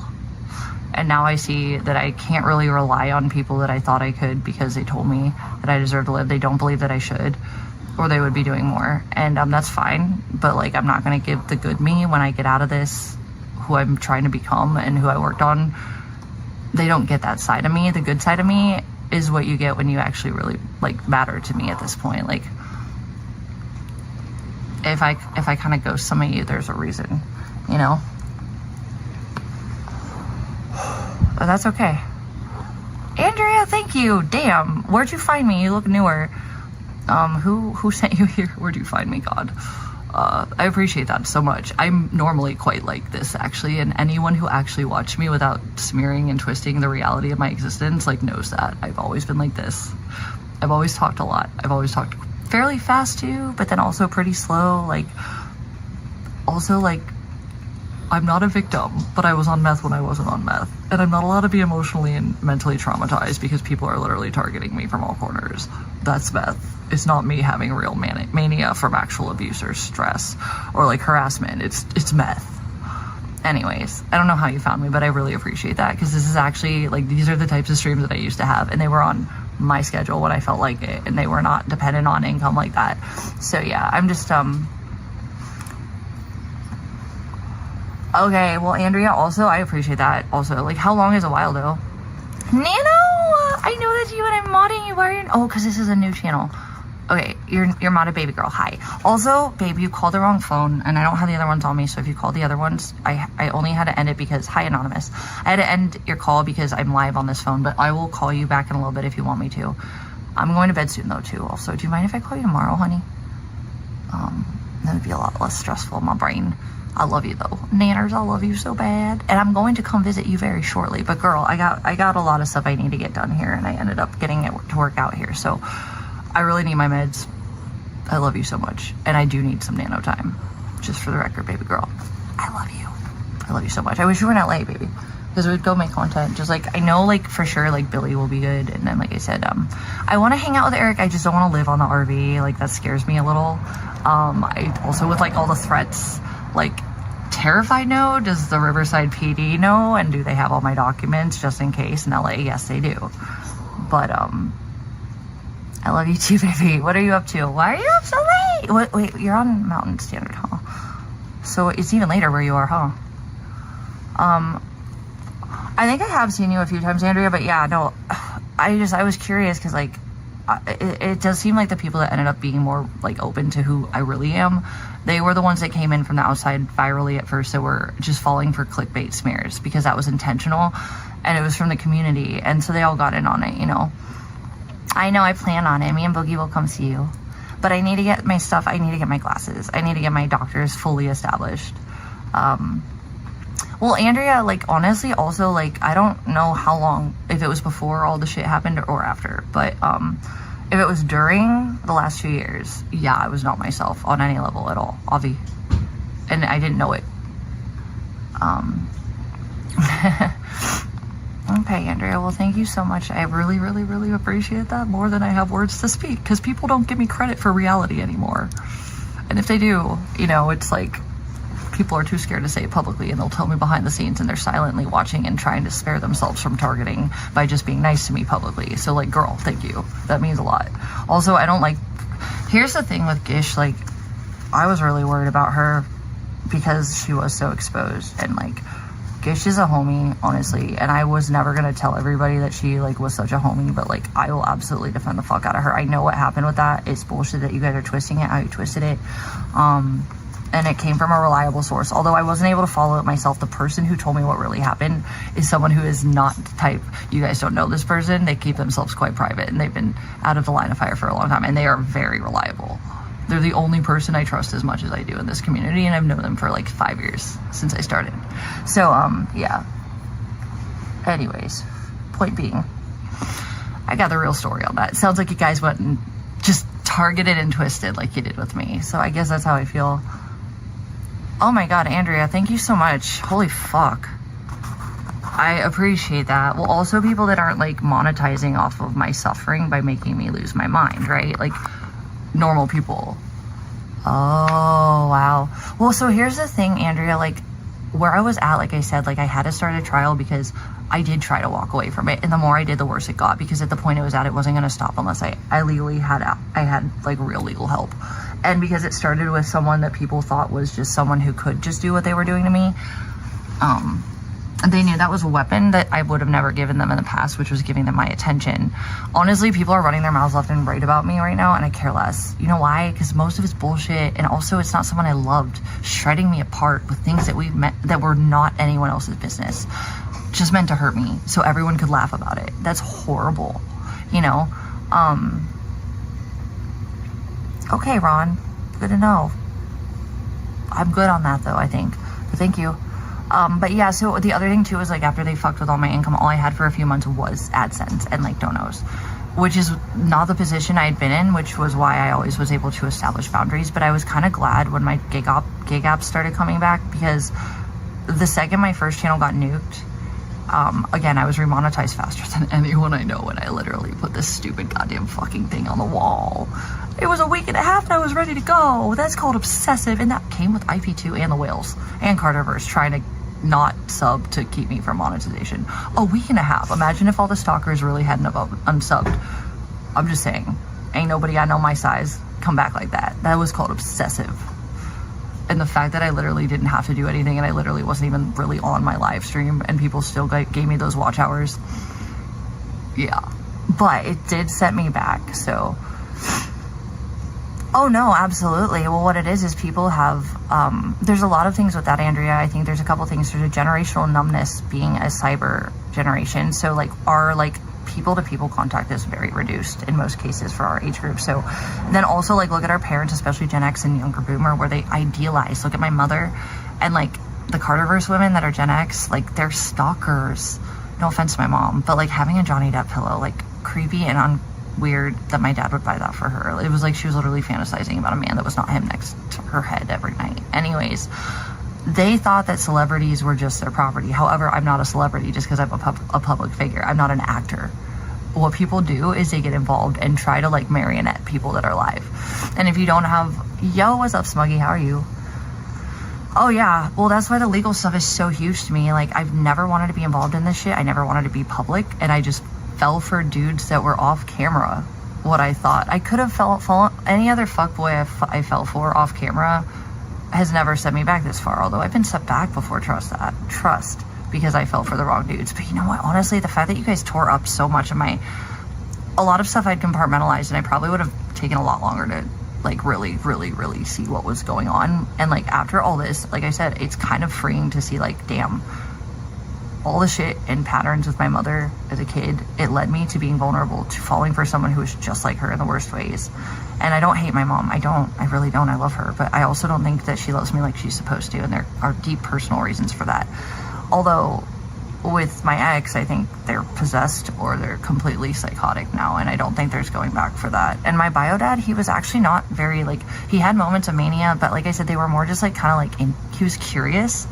Speaker 1: And now I see that I can't really rely on people that I thought I could, because they told me that I deserve to live. They don't believe that I should, or they would be doing more. And that's fine. But like, I'm not going to give the good me when I get out of this, who I'm trying to become and who I worked on. They don't get that side of me. The good side of me is what you get when you actually really like matter to me at this point. Like, if I kind of ghost some of you, there's a reason, you know? But that's okay. Andrea, thank you. Damn, where'd you find me? You look newer. Who sent you here? Where'd you find me, God? I appreciate that so much. I'm normally quite like this, actually, and anyone who actually watched me without smearing and twisting the reality of my existence, like, knows that. I've always been like this. I've always talked a lot. I've always talked fairly fast, too, but then also pretty slow. Like, also, like, I'm not a victim, but I was on meth when I wasn't on meth. And I'm not allowed to be emotionally and mentally traumatized because people are literally targeting me from all corners. That's meth. It's not me having real mania from actual abuse or stress or like harassment. It's meth. Anyways, I don't know how you found me, but I really appreciate that, because this is actually, like, these are the types of streams that I used to have, and they were on my schedule when I felt like it, and they were not dependent on income like that. So yeah, I'm just, okay, well, Andrea, also, I appreciate that. Also, like, how long is a while, though? Nano! I know that's you, and I'm modding you. Why are you... Oh, because this is a new channel. Okay, you're modded, baby girl. Hi. Also, babe, you called the wrong phone, and I don't have the other ones on me, so if you call the other ones, I only had to end it because... Hi, Anonymous. I had to end your call because I'm live on this phone, but I will call you back in a little bit if you want me to. I'm going to bed soon, though, too. Also, do you mind if I call you tomorrow, honey? That would be a lot less stressful in my brain. I love you, though. Nanners, I love you so bad. And I'm going to come visit you very shortly. But girl, I got a lot of stuff I need to get done here, and I ended up getting it to work out here. So I really need my meds. I love you so much. And I do need some nano time. Just for the record, baby girl. I love you. I love you so much. I wish you were in LA, baby. Because we'd go make content. Just like, I know, like, for sure, like, Billy will be good. And then, like I said, I want to hang out with Eric. I just don't want to live on the RV. Like, that scares me a little. I also, with, like, all the threats, like, terrified know, does the Riverside PD know, and do they have all my documents just in case? In LA, yes, they do. But, I love you too, baby. What are you up to? Why are you up so late? Wait, you're on Mountain Standard, huh? So it's even later where you are, huh? I think I have seen you a few times, Andrea, but yeah, no, I was curious because, like, it does seem like the people that ended up being more, like, open to who I really am, they were the ones that came in from the outside virally at first that were just falling for clickbait smears, because that was intentional and it was from the community, and so they all got in on it, you know. I know, I plan on it. Me and Boogie will come see you, but I need to get my stuff. I need to get my glasses. I need to get my doctors fully established. Well, Andrea, like, honestly, also, like, I don't know how long, if it was before all the shit happened or after, but if it was during the last 2 years, yeah, I was not myself on any level at all, Avi, and I didn't know it. Okay, Andrea, well, thank you so much. I really, really, really appreciate that, more than I have words to speak, because people don't give me credit for reality anymore. And if they do, you know, it's like, people are too scared to say it publicly, and they'll tell me behind the scenes, and they're silently watching and trying to spare themselves from targeting by just being nice to me publicly. So, like, girl, thank you. That means a lot. Also, I don't like... Here's the thing with Gish, like, I was really worried about her because she was so exposed, and, like, Gish is a homie, honestly, and I was never going to tell everybody that she, like, was such a homie, but, like, I will absolutely defend the fuck out of her. I know what happened with that. It's bullshit that you guys are twisting it how you twisted it. And it came from a reliable source. Although I wasn't able to follow it myself, the person who told me what really happened is someone who is not the type, you guys don't know this person, they keep themselves quite private, and they've been out of the line of fire for a long time, and they are very reliable. They're the only person I trust as much as I do in this community, and I've known them for like 5 years since I started. So, yeah. Anyways, point being, I got the real story on that. It sounds like you guys went and just targeted and twisted like you did with me. So I guess that's how I feel. Oh my God, Andrea, thank you so much. Holy fuck. I appreciate that. Well, also people that aren't like monetizing off of my suffering by making me lose my mind, right? Like normal people. Oh, wow. Well, so here's the thing, Andrea, like where I was at, like I said, like I had to start a trial because I did try to walk away from it. And the more I did, the worse it got, because at the point it was at, it wasn't going to stop unless I legally had like real legal help. And because it started with someone that people thought was just someone who could just do what they were doing to me, they knew that was a weapon that I would have never given them in the past, which was giving them my attention. Honestly, people are running their mouths left and right about me right now, and I care less. You know why? Because most of it's bullshit, and also it's not someone I loved shredding me apart with things that we met that were not anyone else's business, just meant to hurt me so everyone could laugh about it. That's horrible, you know? Okay, Ron, good to know. I'm good on that though, I think. But thank you. But yeah, so the other thing too is like after they fucked with all my income, all I had for a few months was AdSense and like donos, which is not the position I had been in, which was why I always was able to establish boundaries. But I was kind of glad when my gig apps started coming back, because the second my first channel got nuked, again, I was remonetized faster than anyone I know, and I literally put this stupid goddamn fucking thing on the wall. It was a week and a half and I was ready to go. That's called obsessive, and that came with IP2 and the whales and Carterverse trying to not sub to keep me from monetization. A week and a half. Imagine if all the stalkers really hadn't unsubbed. I'm just saying, ain't nobody I know my size come back like that. That was called obsessive. And the fact that I literally didn't have to do anything, and I literally wasn't even really on my live stream, and people still gave me those watch hours. Yeah, but it did set me back. So oh no, absolutely. Well, what it is people have, there's a lot of things with that, Andrea. I think there's a couple things. There's a generational numbness being a cyber generation. So like our people to people contact is very reduced in most cases for our age group. So then also like look at our parents, especially Gen X and younger boomer, where they idealize. Look at my mother and like the Carterverse women that are Gen X, like they're stalkers. No offense to my mom, but like having a Johnny Depp pillow, like creepy and weird that my dad would buy that for her. It was like she was literally fantasizing about a man that was not him next to her head every night. Anyways, they thought that celebrities were just their property. However, I'm not a celebrity just because I'm a public figure. I'm not an actor. What people do is they get involved and try to like marionette people that are live. And if you don't have, yo, what's up, Smuggy? How are you? Oh yeah, well that's why the legal stuff is so huge to me. Like I've never wanted to be involved in this shit. I never wanted to be public, and I just fell for dudes that were off camera. What I thought I could have fallen, any other fuckboy I fell for off camera has never set me back this far. Although I've been set back before, trust, because I fell for the wrong dudes. But you know what? Honestly, the fact that you guys tore up so much of a lot of stuff I'd compartmentalized, and I probably would have taken a lot longer to like really see what was going on. And like after all this, like I said, it's kind of freeing to see like, damn, all the shit and patterns with my mother as a kid, it led me to being vulnerable to falling for someone who was just like her in the worst ways. And I don't hate my mom. I really don't. I love her. But I also don't think that she loves me like she's supposed to. And there are deep personal reasons for that. Although with my ex, I think they're possessed or they're completely psychotic now. And I don't think there's going back for that. And my bio dad, he was actually not very like, he had moments of mania, but like I said, they were more just like kind of like, he was curious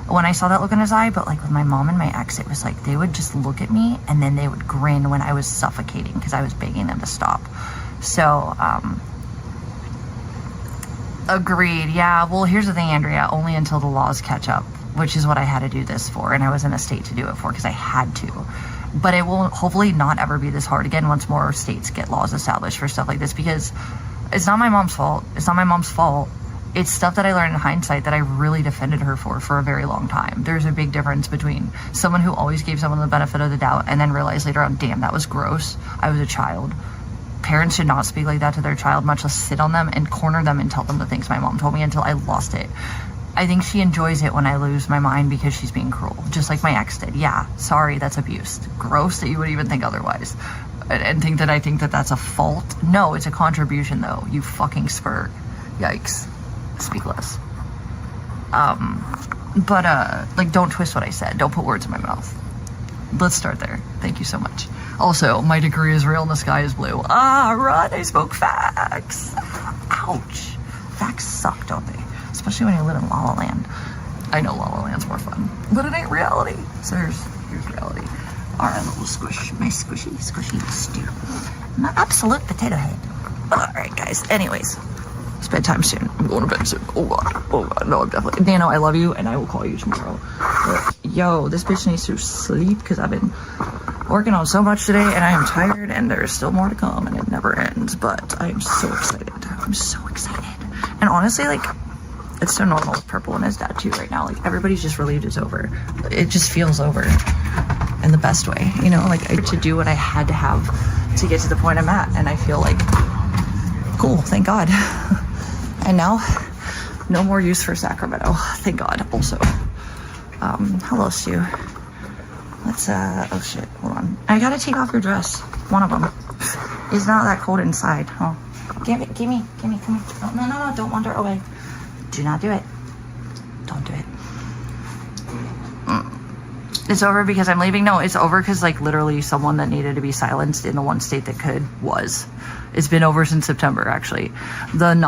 Speaker 1: when I saw that look in his eye. But like with my mom and my ex, it was like they would just look at me and then they would grin when I was suffocating because I was begging them to stop. So agreed. Yeah, well here's the thing, Andrea, only until the laws catch up, which is what I had to do this for, and I was in a state to do it for because I had to. But it will hopefully not ever be this hard again once more states get laws established for stuff like this, because it's not my mom's fault. It's not my mom's fault. It's stuff that I learned in hindsight that I really defended her for a very long time. There's a big difference between someone who always gave someone the benefit of the doubt and then realized later on, damn, that was gross. I was a child. Parents should not speak like that to their child, much less sit on them and corner them and tell them the things my mom told me until I lost it. I think she enjoys it when I lose my mind because she's being cruel, just like my ex did. Yeah, sorry, that's abuse. Gross that you would even think otherwise. And think that I think that that's a fault. No, it's a contribution though, you fucking spurt. Yikes. Speak less. Like, don't twist what I said. Don't put words in my mouth. Let's start there. Thank you so much. Also, my degree is real and the sky is blue. Ah, run, I spoke facts. Ouch. Facts suck, don't they? Especially when you live in La La Land. I know La La Land's more fun, but it ain't reality. So here's reality. All right, little squish. My squishy stew. My absolute potato head. All right, guys. Anyways. It's bedtime soon. I'm going to bed soon. Oh god, no, I'm definitely, Dano, I love you, and I will call you tomorrow. But, yo, this bitch needs to sleep, because I've been working on so much today, and I am tired, and there's still more to come, and it never ends, but I am so excited. I'm so excited. And honestly, like, it's so normal with Purple and his dad, too, right now. Like, everybody's just relieved it's over. It just feels over in the best way, you know? Like, I had to do what I had to have to get to the point I'm at, and I feel like, cool, thank God. And now, no more use for Sacramento. Thank God. Also, hello, Stu. Let's, oh shit, hold on. I gotta take off your dress. One of them. It's not that cold inside. Oh, give me, come here. No, don't wander away. Do not do it. It's over because I'm leaving? No, it's over because, like, literally someone that needed to be silenced in the one state that could was. It's been over since September, actually. The